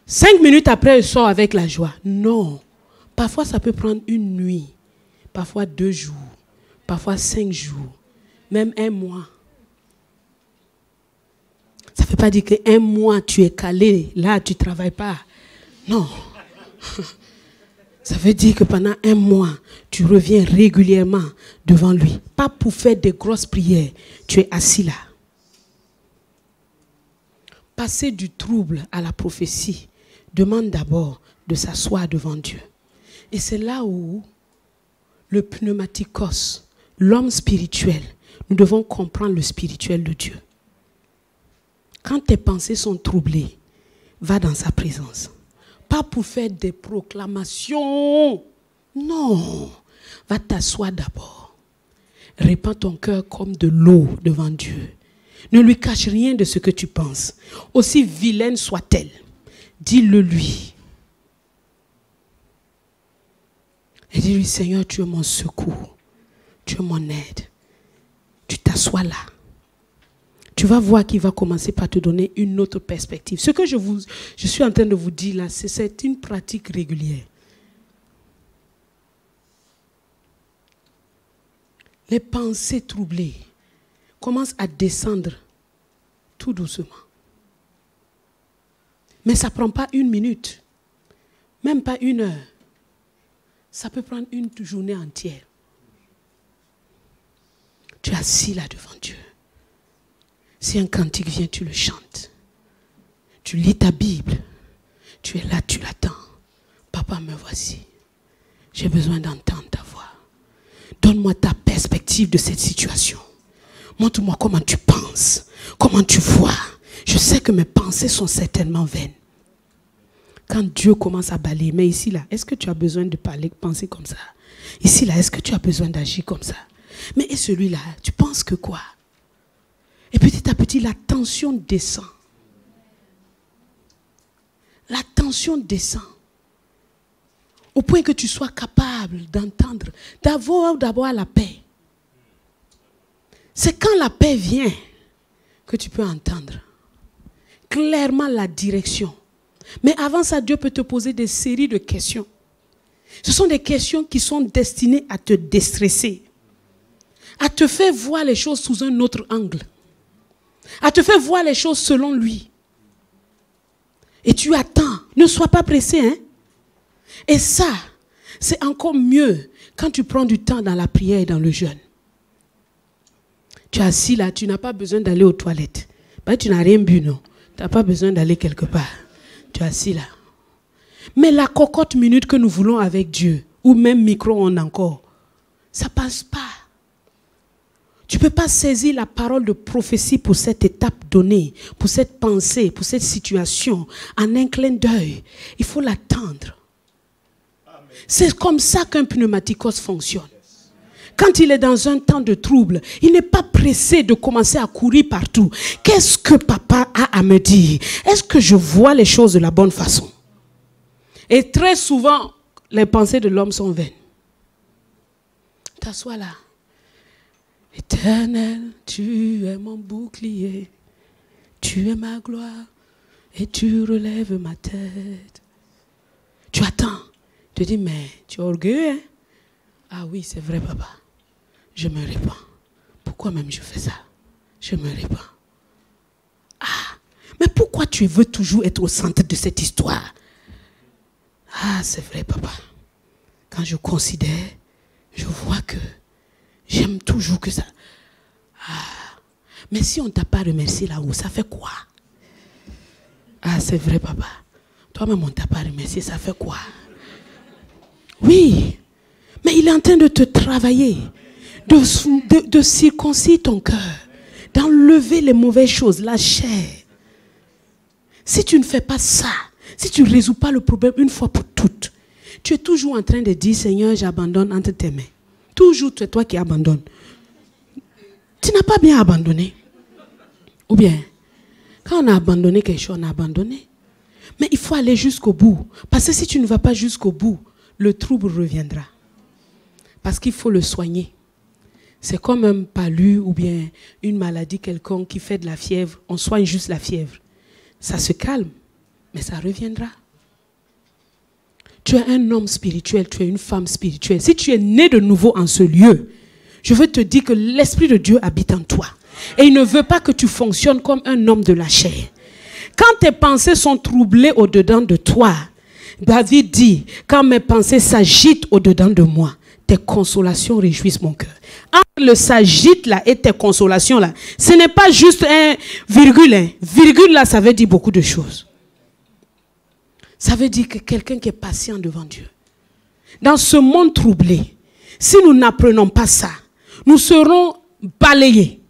5 minutes après, je sors avec la joie. Non. Parfois, ça peut prendre une nuit. Parfois 2 jours. Parfois 5 jours. Même 1 mois. Ça ne veut pas dire que 1 mois, tu es calé. Là, tu ne travailles pas. Non. Ça veut dire que pendant 1 mois, tu reviens régulièrement devant lui. Pas pour faire des grosses prières. Tu es assis là. Passer du trouble à la prophétie demande d'abord de s'asseoir devant Dieu. Et c'est là où le pneumatikos, l'homme spirituel, nous devons comprendre le spirituel de Dieu. Quand tes pensées sont troublées, va dans sa présence. Pas pour faire des proclamations. Non. Va t'asseoir d'abord. Répands ton cœur comme de l'eau devant Dieu. Ne lui cache rien de ce que tu penses. Aussi vilaine soit-elle. Dis-le lui. Et dis-lui, Seigneur, tu es mon secours. Tu es mon aide. Tu t'assois là. Tu vas voir qu'il va commencer par te donner une autre perspective. Ce que je suis en train de vous dire là, c'est une pratique régulière. Les pensées troublées commencent à descendre tout doucement. Mais ça ne prend pas 1 minute, même pas 1 heure. Ça peut prendre une journée entière. Tu es assis là devant Dieu. Si un cantique vient, tu le chantes. Tu lis ta Bible. Tu es là, tu l'attends. Papa, me voici. J'ai besoin d'entendre ta voix. Donne-moi ta perspective de cette situation. Montre-moi comment tu penses, comment tu vois. Je sais que mes pensées sont certainement vaines. Quand Dieu commence à balayer, mais ici là, est-ce que tu as besoin de penser comme ça? Ici là, est-ce que tu as besoin d'agir comme ça? Mais et celui-là, tu penses que quoi? Et petit à petit, la tension descend. La tension descend. Au point que tu sois capable d'entendre, d'avoir la paix. C'est quand la paix vient que tu peux entendre clairement la direction. Mais avant ça, Dieu peut te poser des séries de questions. Ce sont des questions qui sont destinées à te déstresser, à te faire voir les choses sous un autre angle, à te faire voir les choses selon lui. Et tu attends. Ne sois pas pressé, hein? Et ça, c'est encore mieux quand tu prends du temps dans la prière et dans le jeûne. Tu es assis là, tu n'as pas besoin d'aller aux toilettes. Ben, tu n'as rien bu, non? Tu n'as pas besoin d'aller quelque part. Tu es assis là. Mais la cocotte minute que nous voulons avec Dieu, ou même micro-ondes encore, ça ne passe pas. Tu ne peux pas saisir la parole de prophétie pour cette étape donnée, pour cette pensée, pour cette situation, en un clin d'œil. Il faut l'attendre. C'est comme ça qu'un pneumaticos fonctionne. Quand il est dans un temps de trouble, il n'est pas pressé de commencer à courir partout. Qu'est-ce que papa a à me dire? Est-ce que je vois les choses de la bonne façon? Et très souvent, les pensées de l'homme sont vaines. T'assois là. Éternel, tu es mon bouclier, tu es ma gloire et tu relèves ma tête. Tu attends. Tu te dis, mais tu es orgueilleux, hein? Ah oui, c'est vrai, papa. Je me répands. Pourquoi même je fais ça? Je me répands. Ah, mais pourquoi tu veux toujours être au centre de cette histoire? Ah, c'est vrai, papa. Quand je considère, je vois que j'aime toujours que ça. Ah, mais si on ne t'a pas remercié là-haut, ça fait quoi? Ah, c'est vrai, papa. Toi-même, on ne t'a pas remercié, ça fait quoi? Oui, mais il est en train de te travailler, de circoncire ton cœur, d'enlever les mauvaises choses, la chair. Si tu ne fais pas ça, si tu ne résous pas le problème une fois pour toutes, tu es toujours en train de dire, Seigneur, j'abandonne entre tes mains. Toujours, c'est toi qui abandonnes. Tu n'as pas bien abandonné. Ou bien, quand on a abandonné quelque chose, on a abandonné. Mais il faut aller jusqu'au bout. Parce que si tu ne vas pas jusqu'au bout, le trouble reviendra. Parce qu'il faut le soigner. C'est comme un palu ou bien une maladie quelconque qui fait de la fièvre. On soigne juste la fièvre. Ça se calme, mais ça reviendra. Tu es un homme spirituel, tu es une femme spirituelle. Si tu es né de nouveau en ce lieu, je veux te dire que l'Esprit de Dieu habite en toi. Et il ne veut pas que tu fonctionnes comme un homme de la chair. Quand tes pensées sont troublées au-dedans de toi, David dit, quand mes pensées s'agitent au-dedans de moi, tes consolations réjouissent mon cœur. Entre le s'agite là et tes consolations là, ce n'est pas juste un virgule. Hein. Virgule là, ça veut dire beaucoup de choses. Ça veut dire que quelqu'un qui est patient devant Dieu. Dans ce monde troublé, si nous n'apprenons pas ça, nous serons balayés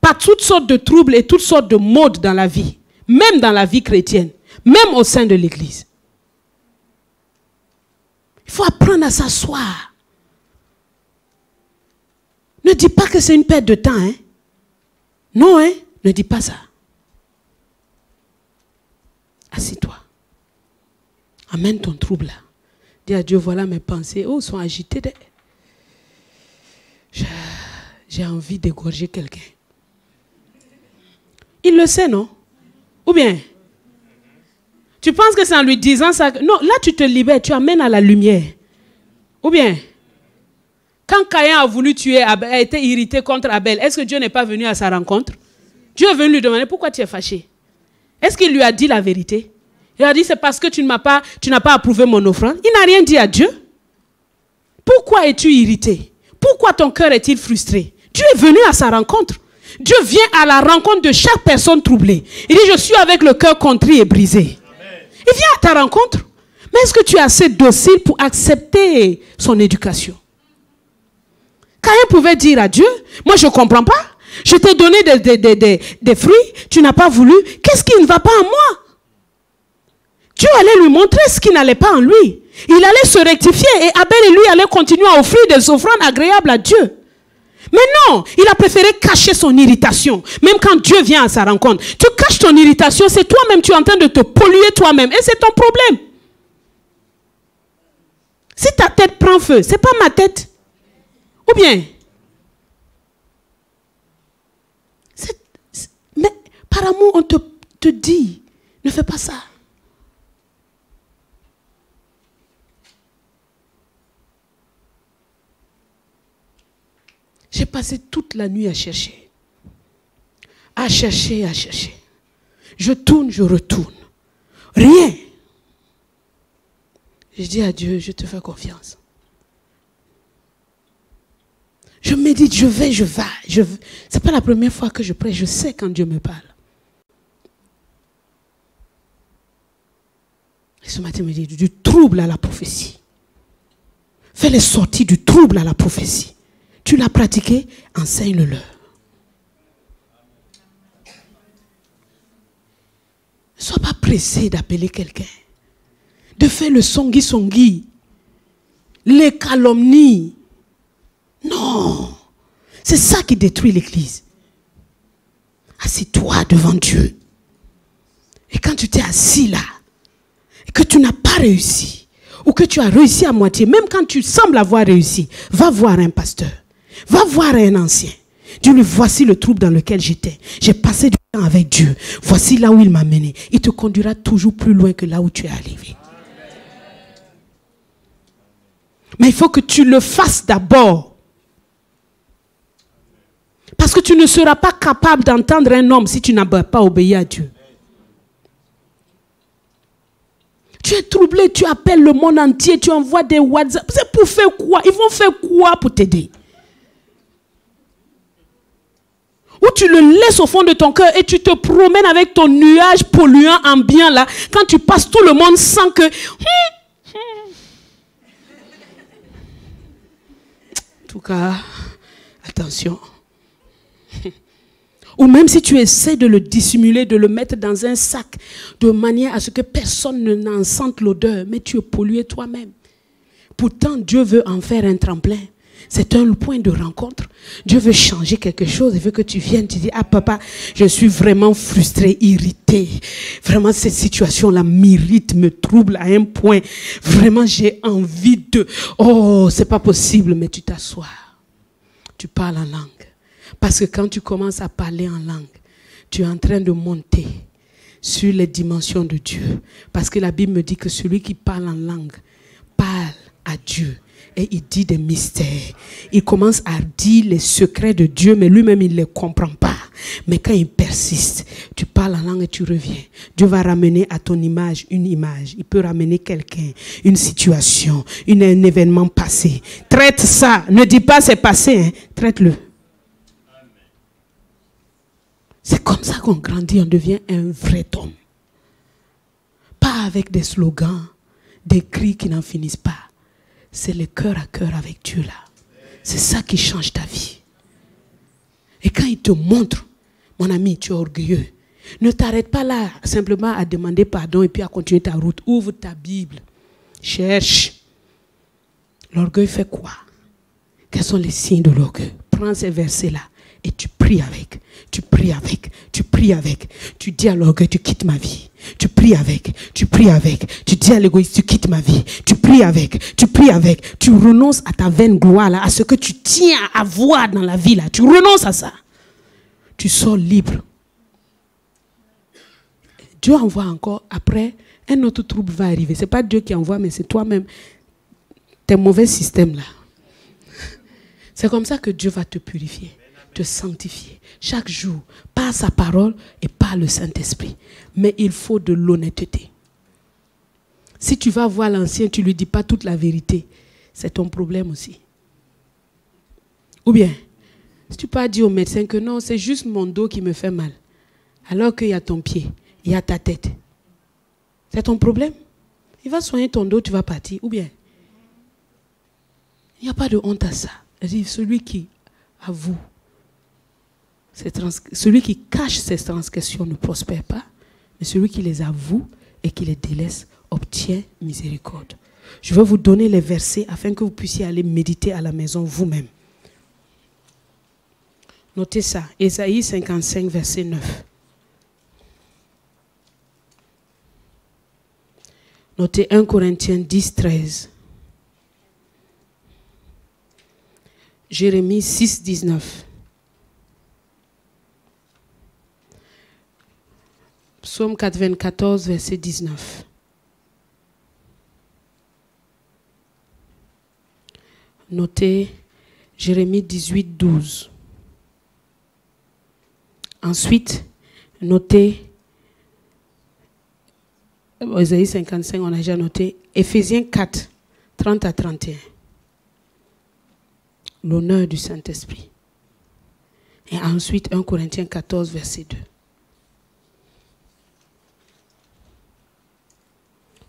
par toutes sortes de troubles et toutes sortes de modes dans la vie, même dans la vie chrétienne, même au sein de l'Église. Il faut apprendre à s'asseoir. Ne dis pas que c'est une perte de temps. Hein? Non, hein? Ne dis pas ça. Assieds-toi. Amène ton trouble là. Dis à Dieu, voilà mes pensées. Oh, sont agitées. J'ai envie d'égorger quelqu'un. Il le sait, non? Ou bien, tu penses que c'est en lui disant ça? Non, là tu te libères, tu amènes à la lumière. Ou bien, quand Caïn a voulu tuer Abel, a été irrité contre Abel, est-ce que Dieu n'est pas venu à sa rencontre? Dieu est venu lui demander pourquoi tu es fâché. Est-ce qu'il lui a dit la vérité? Il a dit c'est parce que tu n'as pas approuvé mon offrande. Il n'a rien dit à Dieu. Pourquoi es-tu irrité? Pourquoi ton cœur est-il frustré? Dieu est venu à sa rencontre. Dieu vient à la rencontre de chaque personne troublée. Il dit je suis avec le cœur contrit et brisé. Amen. Il vient à ta rencontre. Mais est-ce que tu es assez docile pour accepter son éducation? Caïn pouvait dire à Dieu, moi je ne comprends pas. Je t'ai donné des fruits, tu n'as pas voulu. Qu'est-ce qui ne va pas en moi? Dieu allait lui montrer ce qui n'allait pas en lui. Il allait se rectifier et Abel et lui allaient continuer à offrir des offrandes agréables à Dieu. Mais non, il a préféré cacher son irritation. Même quand Dieu vient à sa rencontre, tu caches ton irritation, c'est toi-même, tu es en train de te polluer toi-même. Et c'est ton problème. Si ta tête prend feu, ce n'est pas ma tête. Ou bien, mais par amour, on te dit, ne fais pas ça. J'ai passé toute la nuit à chercher. À chercher, à chercher. Je tourne, je retourne. Rien. Je dis à Dieu, je te fais confiance. Je médite, je vais. Ce n'est pas la première fois que je prie, je sais quand Dieu me parle. Et ce matin, il me dit, du trouble à la prophétie. Fais les sorties du trouble à la prophétie. Tu l'as pratiqué, enseigne-le. Ne sois pas pressé d'appeler quelqu'un. De faire le songi, les calomnies. Non. C'est ça qui détruit l'église. Assieds-toi devant Dieu. Et quand tu t'es assis là, et que tu n'as pas réussi, ou que tu as réussi à moitié, même quand tu sembles avoir réussi, va voir un pasteur. Va voir un ancien. Dis-lui, voici le trouble dans lequel j'étais. J'ai passé du temps avec Dieu. Voici là où il m'a mené. Il te conduira toujours plus loin que là où tu es arrivé. Mais il faut que tu le fasses d'abord. Parce que tu ne seras pas capable d'entendre un homme si tu n'as pas obéi à Dieu. Tu es troublé, tu appelles le monde entier, tu envoies des WhatsApp. C'est pour faire quoi? Ils vont faire quoi pour t'aider? Ou tu le laisses au fond de ton cœur et tu te promènes avec ton nuage polluant ambiant là. Quand tu passes, tout le monde sent que... En tout cas, attention. Ou même si tu essaies de le dissimuler, de le mettre dans un sac, de manière à ce que personne n'en sente l'odeur, mais tu es pollué toi-même. Pourtant, Dieu veut en faire un tremplin. C'est un point de rencontre. Dieu veut changer quelque chose. Il veut que tu viennes, tu dis, ah papa, je suis vraiment frustré, irrité. Vraiment, cette situation-là m'irrite, me trouble à un point. Vraiment, j'ai envie de... Oh, c'est pas possible, mais tu t'assois. Tu parles en langue. Parce que quand tu commences à parler en langue, tu es en train de monter sur les dimensions de Dieu. Parce que la Bible me dit que celui qui parle en langue parle à Dieu. Et il dit des mystères. Il commence à dire les secrets de Dieu, mais lui-même, il ne les comprend pas. Mais quand il persiste, tu parles en langue et tu reviens. Dieu va ramener à ton image une image. Il peut ramener quelqu'un, une situation, un événement passé. Traite ça. Ne dis pas c'est passé. Hein. Traite-le. C'est comme ça qu'on grandit, on devient un vrai homme. Pas avec des slogans, des cris qui n'en finissent pas. C'est le cœur à cœur avec Dieu là. C'est ça qui change ta vie. Et quand il te montre Mon ami, tu es orgueilleux. Ne t'arrête pas là, simplement à demander pardon et puis à continuer ta route. Ouvre ta Bible. Cherche. L'orgueil fait quoi? Quels sont les signes de l'orgueil? Prends ces versets-là et tu pries avec. Tu pries avec. Tu pries avec. Tu dis à l'orgueil, tu quittes ma vie. Tu pries avec. Tu pries avec. Tu dis à l'égoïsme, tu quittes ma vie. Tu pries avec. Tu pries avec. Tu renonces à ta vaine gloire, là, à ce que tu tiens à avoir dans la vie, là. Tu renonces à ça. Tu sors libre. Dieu envoie encore. Après, un autre trouble va arriver. Ce n'est pas Dieu qui envoie, mais c'est toi-même. Tes mauvais systèmes, là. C'est comme ça que Dieu va te purifier, te sanctifier. Chaque jour, par sa parole et par le Saint-Esprit. Mais il faut de l'honnêteté. Si tu vas voir l'ancien, tu ne lui dis pas toute la vérité. C'est ton problème aussi. Ou bien, si tu peux dire au médecin que non, c'est juste mon dos qui me fait mal. Alors qu'il y a ton pied, il y a ta tête. C'est ton problème. Il va soigner ton dos, tu vas partir. Ou bien, il n'y a pas de honte à ça. Celui qui avoue, celui qui cache ses transgressions ne prospère pas, mais celui qui les avoue et qui les délaisse obtient miséricorde. Je vais vous donner les versets afin que vous puissiez aller méditer à la maison vous-même. Notez ça, Ésaïe 55, verset 9. Notez 1 Corinthiens 10, 13. Jérémie 6, 19. Psaume 94, verset 19. Notez Jérémie 18, 12. Ensuite, notez Ésaïe 55, on a déjà noté. Éphésiens 4, 30 à 31. L'honneur du Saint-Esprit. Et ensuite 1 Corinthiens 14, verset 2.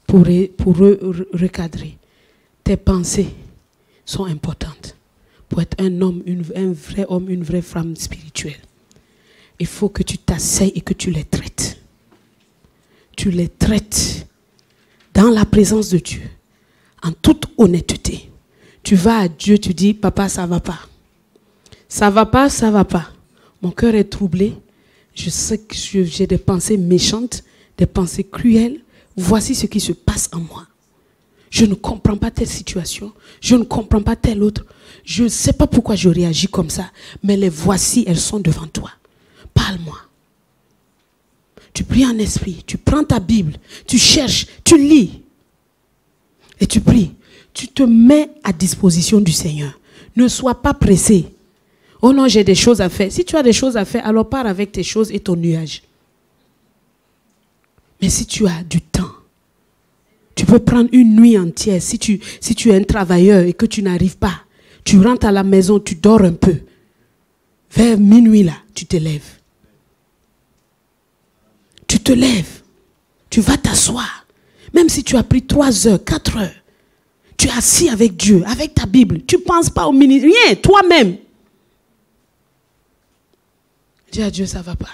Pour recadrer, tes pensées sont importantes. Pour être un homme, un vrai homme, une vraie femme spirituelle, il faut que tu t'asseyes et que tu les traites. Tu les traites dans la présence de Dieu, en toute honnêteté. Tu vas à Dieu, tu dis, papa, ça ne va pas. Ça ne va pas, ça ne va pas. Mon cœur est troublé. Je sais que j'ai des pensées méchantes, des pensées cruelles. Voici ce qui se passe en moi. Je ne comprends pas telle situation. Je ne comprends pas telle autre. Je ne sais pas pourquoi je réagis comme ça. Mais les voici, elles sont devant toi. Parle-moi. Tu pries en esprit. Tu prends ta Bible. Tu cherches. Tu lis. Et tu pries. Tu te mets à disposition du Seigneur. Ne sois pas pressé. Oh non, j'ai des choses à faire. Si tu as des choses à faire, alors pars avec tes choses et ton nuage. Mais si tu as du temps, tu peux prendre une nuit entière. Si tu es un travailleur et que tu n'arrives pas, tu rentres à la maison, tu dors un peu. Vers minuit là, tu te lèves. Tu te lèves. Tu vas t'asseoir. Même si tu as pris 3 heures, 4 heures. Tu es assis avec Dieu, avec ta Bible. Tu ne penses pas au ministère, rien, toi-même. Dis à Dieu, ça ne va pas.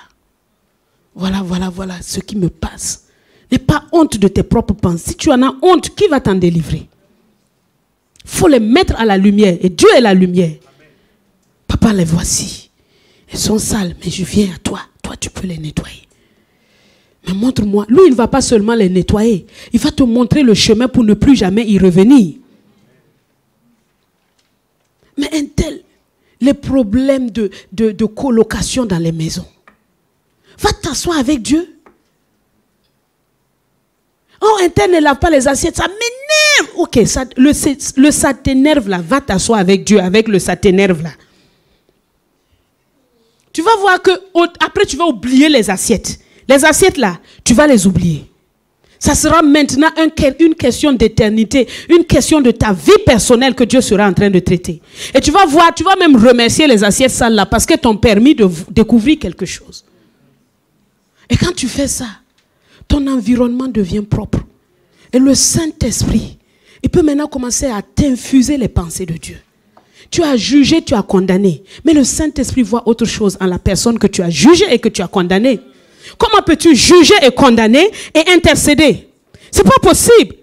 Voilà ce qui me passe. N'aie pas honte de tes propres pensées. Si tu en as honte, qui va t'en délivrer? Il faut les mettre à la lumière. Et Dieu est la lumière. Amen. Papa, les voici. Elles sont sales, mais je viens à toi. Toi, tu peux les nettoyer. Mais montre-moi. Lui, il ne va pas seulement les nettoyer. Il va te montrer le chemin pour ne plus jamais y revenir. Mais un tel, les problèmes de colocation dans les maisons. Va t'asseoir avec Dieu. Oh, un tel ne lave pas les assiettes, ça m'énerve. Ok, ça t'énerve là. Va t'asseoir avec Dieu, avec le ça t'énerve là. Tu vas voir que après tu vas oublier les assiettes. Les assiettes là, tu vas les oublier. Ça sera maintenant une question d'éternité, une question de ta vie personnelle que Dieu sera en train de traiter. Et tu vas voir, tu vas même remercier les assiettes sales là parce qu'elles t'ont permis de découvrir quelque chose. Et quand tu fais ça, ton environnement devient propre. Et le Saint-Esprit, il peut maintenant commencer à t'infuser les pensées de Dieu. Tu as jugé, tu as condamné. Mais le Saint-Esprit voit autre chose en la personne que tu as jugée et que tu as condamnée. Comment peux-tu juger et condamner et intercéder? C'est pas possible.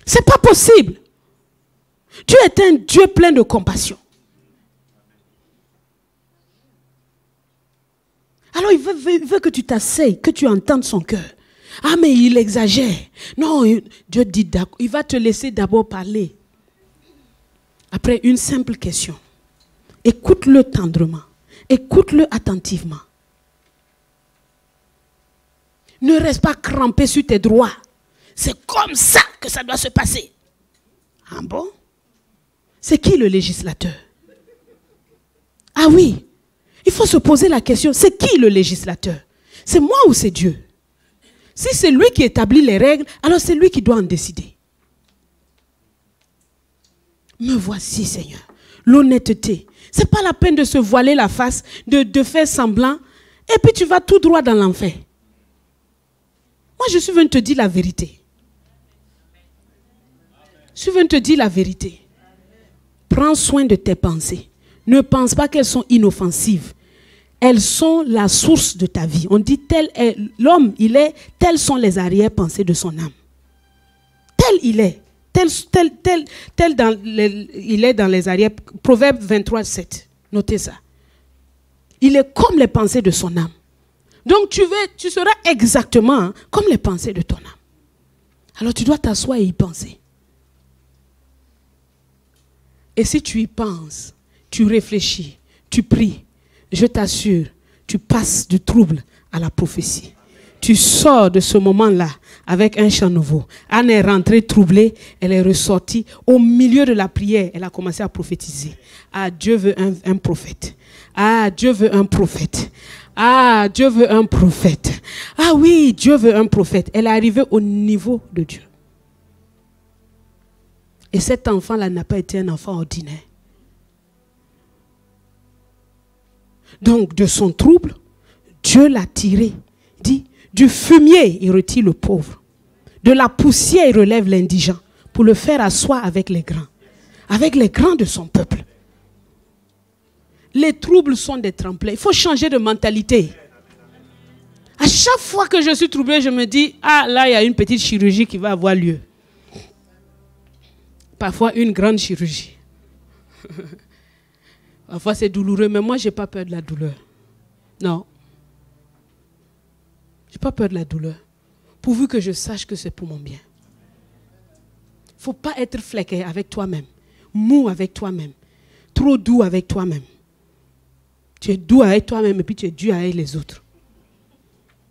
C'est pas possible. Dieu est un Dieu plein de compassion. Alors il veut que tu t'asseyes, que tu entendes son cœur. Ah mais il exagère. Non, Dieu dit d'accord. Il va te laisser d'abord parler. Après une simple question. Écoute-le tendrement. Écoute-le attentivement. Ne reste pas crampé sur tes droits. C'est comme ça que ça doit se passer. Ah bon? C'est qui le législateur? Ah oui. Il faut se poser la question, c'est qui le législateur? C'est moi ou c'est Dieu? Si c'est lui qui établit les règles, alors c'est lui qui doit en décider. Me voici, Seigneur. L'honnêteté. Ce n'est pas la peine de se voiler la face, de faire semblant, et puis tu vas tout droit dans l'enfer. Moi, je suis venu te dire la vérité. Je suis venu te dire la vérité. Prends soin de tes pensées. Ne pense pas qu'elles sont inoffensives. Elles sont la source de ta vie. On dit tel est l'homme, il est, telles sont les arrière-pensées de son âme. Tel il est. Il est dans les arrières. Proverbe 23, 7. Notez ça. Il est comme les pensées de son âme. Donc tu seras exactement comme les pensées de ton âme. Alors tu dois t'asseoir et y penser. Et si tu y penses, tu réfléchis, tu pries, je t'assure, tu passes du trouble à la prophétie. Tu sors de ce moment-là avec un chant nouveau. Anne est rentrée troublée, elle est ressortie. Au milieu de la prière, elle a commencé à prophétiser. Ah, Dieu veut un prophète. Ah, Dieu veut un prophète. Ah, Dieu veut un prophète. Ah oui, Dieu veut un prophète. Elle est arrivée au niveau de Dieu. Et cet enfant-là n'a pas été un enfant ordinaire. Donc, de son trouble, Dieu l'a tiré. Il dit, du fumier, il retire le pauvre. De la poussière, il relève l'indigent pour le faire asseoir avec les grands de son peuple. Les troubles sont des tremplins. Il faut changer de mentalité. À chaque fois que je suis troublé, je me dis, ah là, il y a une petite chirurgie qui va avoir lieu. Parfois, une grande chirurgie. Parfois, c'est douloureux, mais moi, je n'ai pas peur de la douleur. Non. Je n'ai pas peur de la douleur. Pourvu que je sache que c'est pour mon bien. Il ne faut pas être fléqué avec toi-même. Mou avec toi-même. Trop doux avec toi-même. Tu es doux avec toi-même et puis tu es dur avec les autres.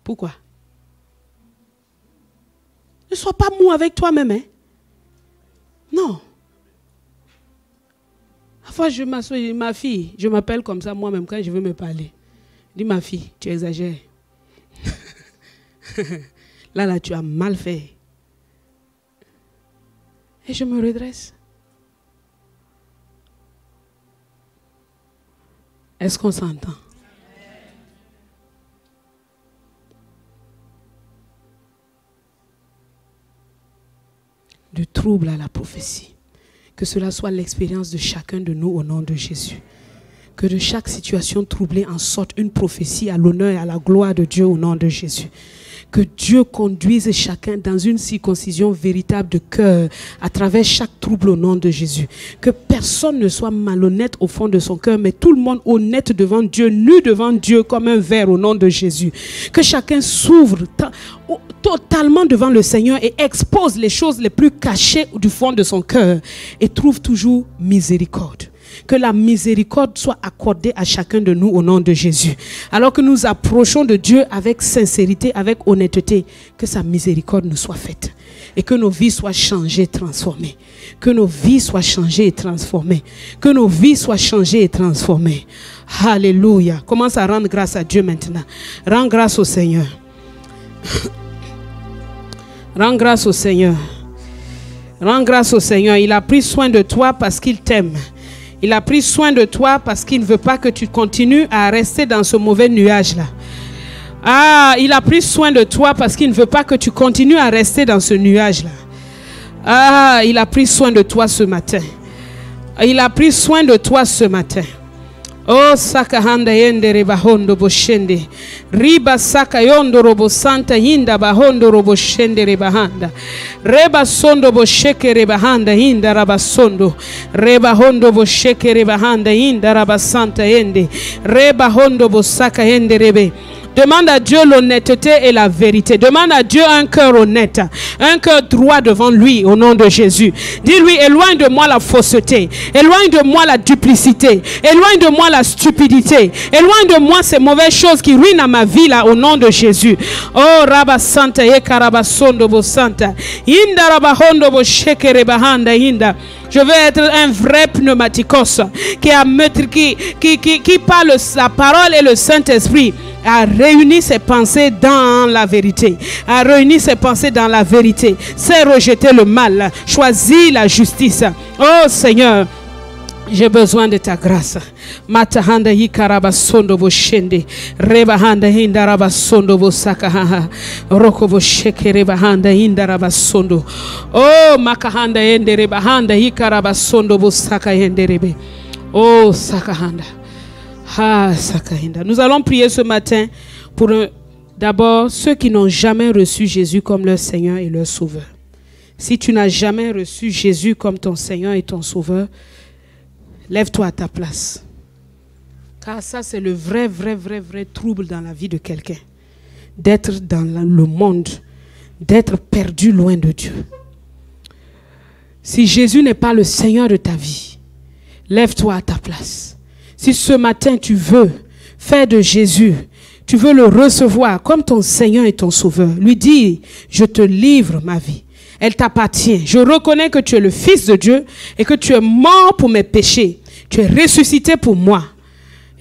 Pourquoi? Ne sois pas mou avec toi-même, hein? Non. Parfois, je m'assois, ma fille, je m'appelle comme ça moi-même quand je veux me parler. Je dis, ma fille, tu exagères. Là, tu as mal fait. Et je me redresse. Est-ce qu'on s'entend? Du trouble à la prophétie. Que cela soit l'expérience de chacun de nous au nom de Jésus. Que de chaque situation troublée en sorte une prophétie à l'honneur et à la gloire de Dieu au nom de Jésus. Que Dieu conduise chacun dans une circoncision véritable de cœur à travers chaque trouble au nom de Jésus. Que personne ne soit malhonnête au fond de son cœur, mais tout le monde honnête devant Dieu, nu devant Dieu comme un verre au nom de Jésus. Que chacun s'ouvre totalement devant le Seigneur et expose les choses les plus cachées du fond de son cœur et trouve toujours miséricorde. Que la miséricorde soit accordée à chacun de nous au nom de Jésus. Alors que nous approchons de Dieu avec sincérité, avec honnêteté, que sa miséricorde nous soit faite. Et que nos vies soient changées, transformées. Que nos vies soient changées et transformées. Que nos vies soient changées et transformées. Alléluia. Commence à rendre grâce à Dieu maintenant. Rends grâce au Seigneur. Rends grâce au Seigneur. Rends grâce au Seigneur. Il a pris soin de toi parce qu'il t'aime. Il a pris soin de toi parce qu'il ne veut pas que tu continues à rester dans ce mauvais nuage-là. Ah, il a pris soin de toi parce qu'il ne veut pas que tu continues à rester dans ce nuage-là. Ah, il a pris soin de toi ce matin. Il a pris soin de toi ce matin. Oh sakahanda yendere bahondo boshende riba sakayondo robo santa hinda bahondo robo shende bahanda reba sondo boshekere bahanda hinda rabasondo reba hondo boshekere bahanda hinda rabasanta yende reba hondo bosaka yende rebe. Demande à Dieu l'honnêteté et la vérité. Demande à Dieu un cœur honnête, un cœur droit devant lui au nom de Jésus. Dis-lui, éloigne de moi la fausseté, éloigne de moi la duplicité, éloigne de moi la stupidité, éloigne de moi ces mauvaises choses qui ruinent ma vie là au nom de Jésus. Oh Rabba Santa ye karabasondo bo Santa. Inda rabahondo bo shekere bahanda inda. Je veux être un vrai pneumaticos qui parle la parole et le Saint-Esprit a réuni ses pensées dans la vérité. A réuni ses pensées dans la vérité. C'est rejeter le mal. Choisis la justice. Oh Seigneur, j'ai besoin de ta grâce. Matahanda hikarabasondo boshende rebahanda hindarabasondo bosakaha roko bosheke rebahanda hindarabasondo. Oh makahanda yende rebahanda hikarabasondo bosaka yende rebe. Oh sakahanda. Ah sakahinda. Nous allons prier ce matin pour d'abord ceux qui n'ont jamais reçu Jésus comme leur Seigneur et leur Sauveur. Si tu n'as jamais reçu Jésus comme ton Seigneur et ton Sauveur, lève-toi à ta place. Car ça, c'est le vrai trouble dans la vie de quelqu'un. D'être dans le monde, d'être perdu loin de Dieu. Si Jésus n'est pas le Seigneur de ta vie, lève-toi à ta place. Si ce matin tu veux faire de Jésus, tu veux le recevoir comme ton Seigneur et ton Sauveur, lui dis, je te livre ma vie. Elle t'appartient. Je reconnais que tu es le Fils de Dieu et que tu es mort pour mes péchés. Tu es ressuscité pour moi.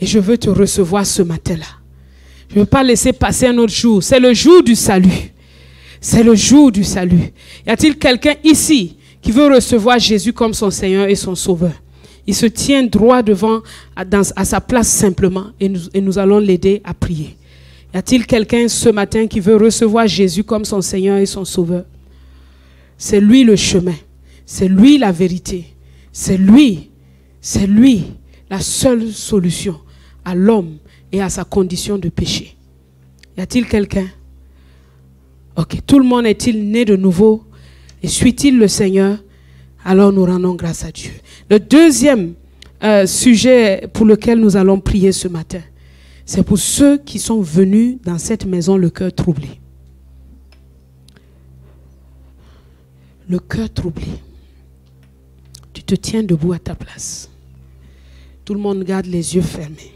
Et je veux te recevoir ce matin-là. Je ne veux pas laisser passer un autre jour. C'est le jour du salut. C'est le jour du salut. Y a-t-il quelqu'un ici qui veut recevoir Jésus comme son Seigneur et son Sauveur? Il se tient droit devant, à sa place simplement. Et nous allons l'aider à prier. Y a-t-il quelqu'un ce matin qui veut recevoir Jésus comme son Seigneur et son Sauveur? C'est lui le chemin. C'est lui la vérité. C'est lui la seule solution à l'homme et à sa condition de péché. Y a-t-il quelqu'un? Ok, tout le monde est-il né de nouveau et suit-il le Seigneur? Alors nous rendons grâce à Dieu. Le deuxième sujet pour lequel nous allons prier ce matin, c'est pour ceux qui sont venus dans cette maison le cœur troublé. Le cœur troublé. Tu te tiens debout à ta place. Tout le monde garde les yeux fermés.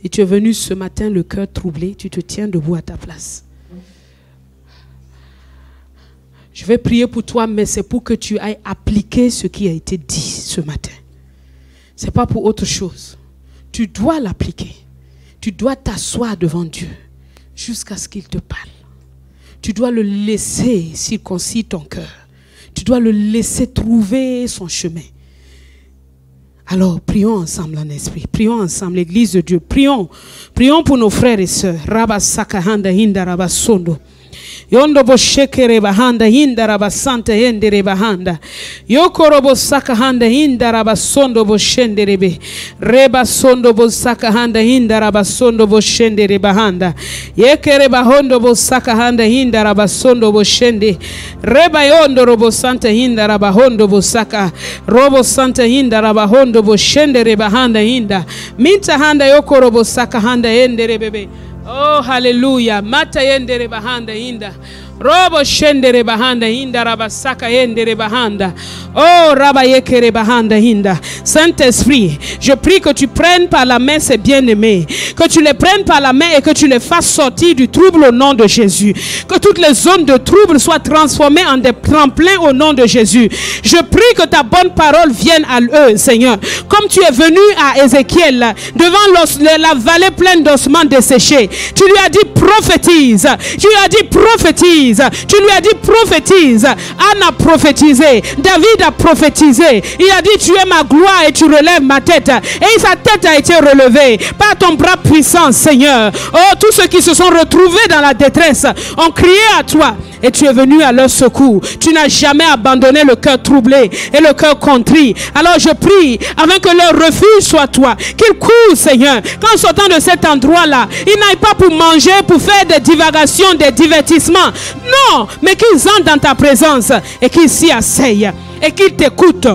Et tu es venu ce matin le cœur troublé, tu te tiens debout à ta place. Je vais prier pour toi, mais c'est pour que tu ailles appliquer ce qui a été dit ce matin. Ce n'est pas pour autre chose. Tu dois l'appliquer. Tu dois t'asseoir devant Dieu jusqu'à ce qu'il te parle. Tu dois le laisser circoncire ton cœur. Tu dois le laisser trouver son chemin. Alors, prions ensemble en esprit. Prions ensemble, l'Église de Dieu. Prions pour nos frères et sœurs. Rabba Sakahanda Hinda Rabba Sondo. Yondo boshekere bahanda hinda rabasanta yendere bahanda. Yokorobo sakahanda hinda rabasondo boshenderebe. Reba sondo bosakahanda hinda rabasondo boshendere bahanda. Yekere bahondo bosakahanda hinda rabasondo boshende. Reba yondo robo santa hinda rabahondo bosaka. Robo santa hinda rabahondo boshendere bahanda hinda. Minta handa yokorobo sakahanda yendere bebe. Oh, hallelujah. Mata yendere bahanda hinda. Robo shendere bahanda hinda rabasaka yendere bahanda. Oh, raba yekere bahanda hinda. Saint-Esprit, je prie que tu prennes par la main ces bien-aimés. Que tu les prennes par la main et que tu les fasses sortir du trouble au nom de Jésus. Que toutes les zones de trouble soient transformées en des tremplins au nom de Jésus. Je prie que ta bonne parole vienne à eux, Seigneur. Comme tu es venu à Ézéchiel, devant la vallée pleine d'ossements desséchés. Tu lui as dit prophétise. Tu lui as dit prophétise. Tu lui as dit prophétise. Anne a prophétisé. David a prophétisé. Il a dit tu es ma gloire et tu relèves ma tête. Et sa tête a été relevée par ton bras puissance, Seigneur. Oh, tous ceux qui se sont retrouvés dans la détresse ont crié à toi et tu es venu à leur secours. Tu n'as jamais abandonné le cœur troublé et le cœur contrit. Alors je prie, afin que leur refuge soit toi, qu'ils courent, Seigneur, qu'en sortant de cet endroit-là, ils n'aillent pas pour manger, pour faire des divagations, des divertissements. Non, mais qu'ils entrent dans ta présence et qu'ils s'y asseyent et qu'ils t'écoutent.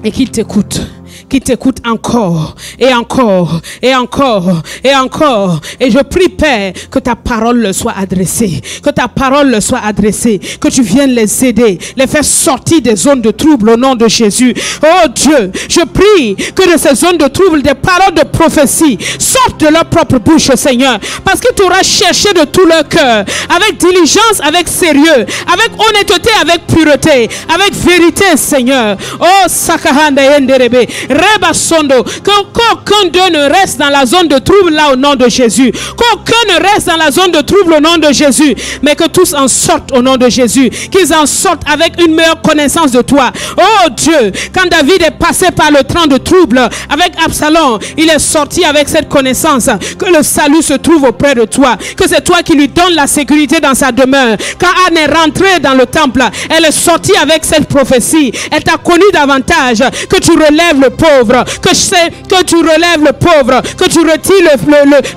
Et qu'ils t'écoutent. Qui t'écoute encore et encore et encore et encore. Et je prie, Père, que ta parole leur soit adressée, que ta parole leur soit adressée, que tu viennes les aider, les faire sortir des zones de trouble au nom de Jésus. Oh Dieu, je prie que de ces zones de trouble, des paroles de prophétie sortent de leur propre bouche, Seigneur, parce que tu auras cherché de tout leur cœur, avec diligence, avec sérieux, avec honnêteté, avec pureté, avec vérité, Seigneur. Oh Sakahanda Yenderebe, Reba Sondo, qu'aucun d'eux ne reste dans la zone de trouble là au nom de Jésus. Qu'aucun ne reste dans la zone de trouble au nom de Jésus. Mais que tous en sortent au nom de Jésus. Qu'ils en sortent avec une meilleure connaissance de toi. Oh Dieu, quand David est passé par le train de trouble avec Absalom, il est sorti avec cette connaissance que le salut se trouve auprès de toi. Que c'est toi qui lui donnes la sécurité dans sa demeure. Quand Anne est rentrée dans le temple, elle est sortie avec cette prophétie. Elle t'a connu davantage. Que tu relèves le pauvre, que tu relèves le pauvre, que tu retires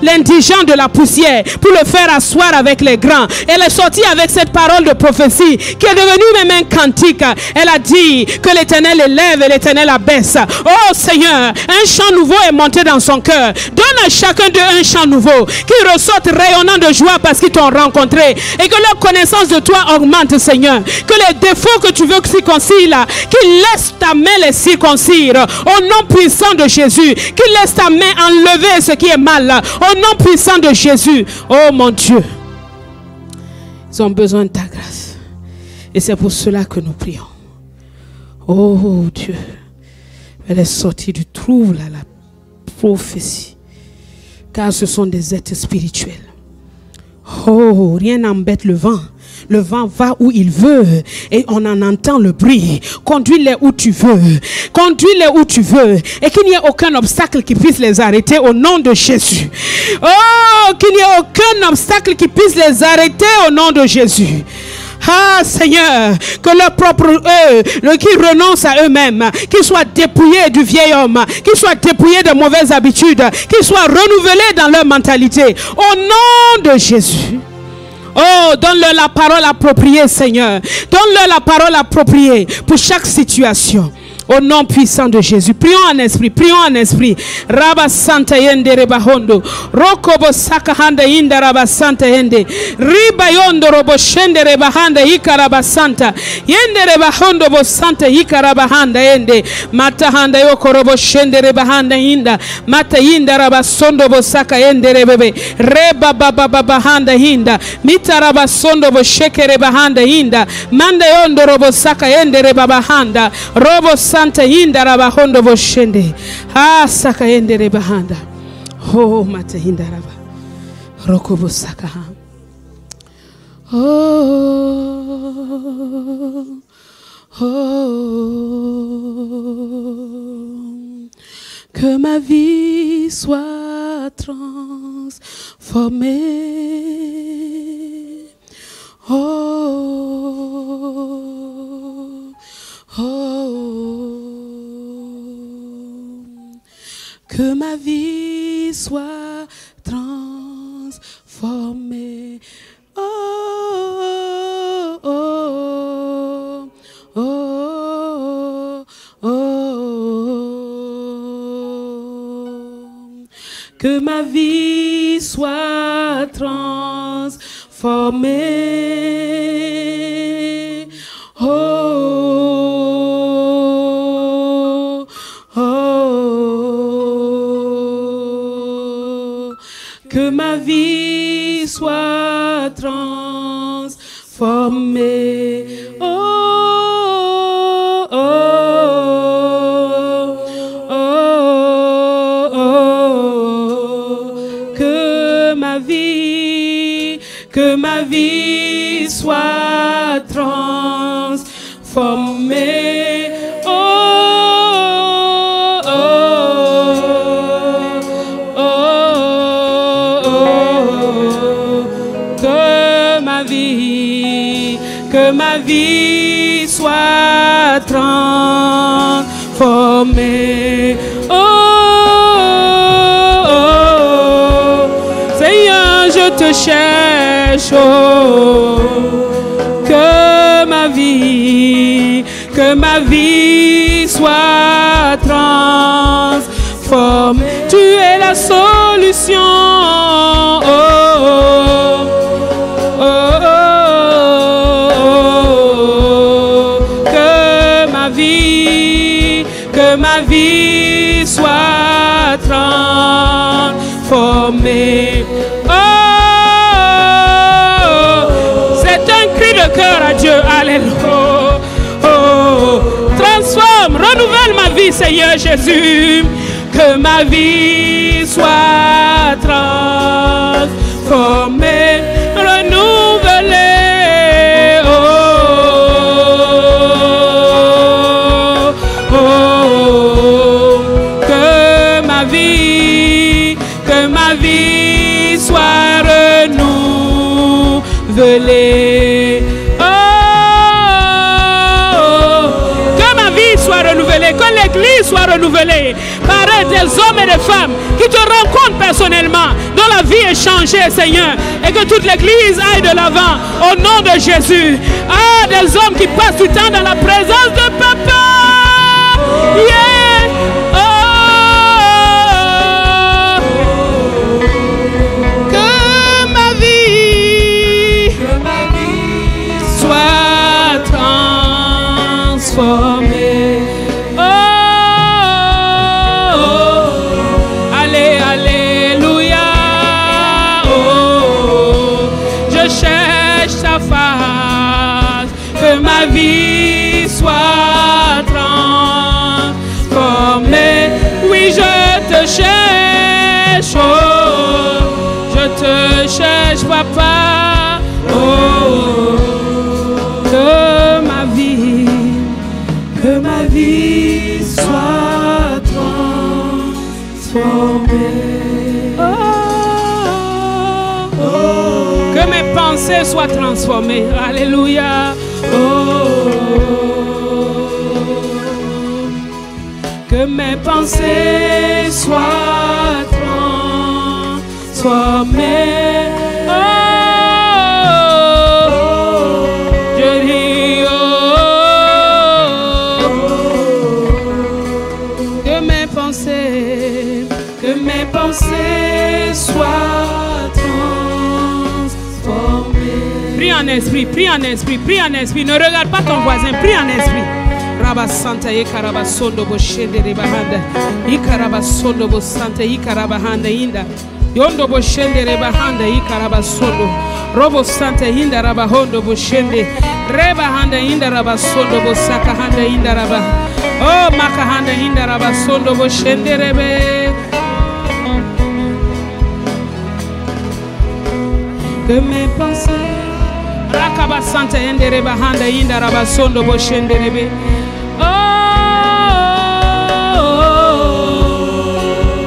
l'indigent de la poussière pour le faire asseoir avec les grands. Elle est sortie avec cette parole de prophétie qui est devenue même un cantique. Elle a dit que l'Éternel élève et l'Éternel abaisse. Oh Seigneur, un chant nouveau est monté dans son cœur. Donne à chacun d'eux un chant nouveau, qu'ils ressortent rayonnant de joie parce qu'ils t'ont rencontré et que leur connaissance de toi augmente, Seigneur. Que les défauts que tu veux circoncire là, qu'ils laissent ta main les circoncire au nom puissant de Jésus. Qu'il laisse ta main enlever ce qui est mal au nom puissant de Jésus. Oh mon Dieu, ils ont besoin de ta grâce et c'est pour cela que nous prions. Oh Dieu, elle est sortie du trouble à la prophétie, car ce sont des êtres spirituels. Oh, rien n'embête le vent. Le vent va où il veut et on en entend le bruit. Conduis-les où tu veux. Conduis-les où tu veux. Et qu'il n'y ait aucun obstacle qui puisse les arrêter au nom de Jésus. Oh, qu'il n'y ait aucun obstacle qui puisse les arrêter au nom de Jésus. Ah Seigneur, que leur propre qu'ils renoncent à eux-mêmes, qu'ils soient dépouillés du vieil homme, qu'ils soient dépouillés de mauvaises habitudes, qu'ils soient renouvelés dans leur mentalité. Au nom de Jésus. Oh, donne-leur la parole appropriée, Seigneur. Donne-leur la parole appropriée pour chaque situation. Au nom puissant de Jésus. Prions en esprit. Prions en esprit. Rabba Santa Yende Rebahondo. Rokobo Sakahanda Inda Rabba Santa Yende. Riba Yondo Robo Shende Rebahanda Ika Rabba Santa. Yende Rebahondo Bo Santa Ika Rabahanda Yende. Mata Handa Yoko Robo Shende Rebahanda Inda. Mata Inda Rabba Sondo Bo Saka Yende Rebebe. Reba Baba Babahanda Inda. Mita Rabba Sondo Bo Sheke Rebahanda Inda. Manda Yondo Robo Saka Yende Rebabahanda. Robo Santa Hinda Rabahondo Boshende. Ah Saka Yende Rebahanda. Oh Mata Hinda Raba. Rokobo Saka. Oh. Oh. Que ma vie soit transformée. Oh. Oh, que ma vie soit transformée. Oh, oh, oh, oh, oh. Que ma vie soit transformée. Oh, oh, que ma vie soit transformée. Oh, oh, oh, oh, que ma vie soit transformée. Oh, oh, oh, transformer. Oh, oh, oh. Seigneur, je te cherche. Oh, que ma vie soit transformée. Tu es la solution. Oh, oh, oh, oh, oh. Que ma vie soit transformée. Oh, c'est un cri de cœur à Dieu. Alléluia. Oh, transforme, renouvelle ma vie, Seigneur Jésus. Que ma vie soit transformée, renouvelée. Oh, oh, oh. Que ma vie soit renouvelée. Que l'église soit renouvelée par des hommes et des femmes qui te rencontrent personnellement, dont la vie est changée, Seigneur, et que toute l'église aille de l'avant au nom de Jésus. Ah, des hommes qui passent du temps dans la présence de Papa. Yeah. Oh. Que ma vie soit transformée. Que ma vie soit transformée. Oui, je te cherche. Oh, je te cherche, Papa. Oh, que ma vie soit transformée. Oh, oh. Que mes pensées soient transformées. Alléluia. Oh, que mes pensées soient transformées. Oh, je dis oh, que mes pensées soient transformées. Prie en esprit, prie en esprit, prie en esprit. Ne regarde pas ton voisin, prie en esprit. Rabba Santa Yekaraba Sondo Boshende de Bahanda. Ikaraba Sondo Bosanta Ikaraba Handa Inda. Yondo Boshende de Bahanda Ikaraba Sondo. Robo Santa Inda Raba Hondo Boshende. Reba Handa Inda Raba Sondo Bosaka Handa Inda Raba. Oh Makahanda Inda Raba Sondo Boshende Rebe. Que mes pensées Rakaba Santa Endere Bahanda Inda Raba Sondo Boshende Rebe. Oh, oh,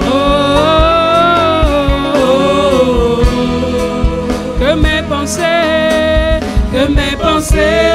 oh, oh, oh. Que mes pensées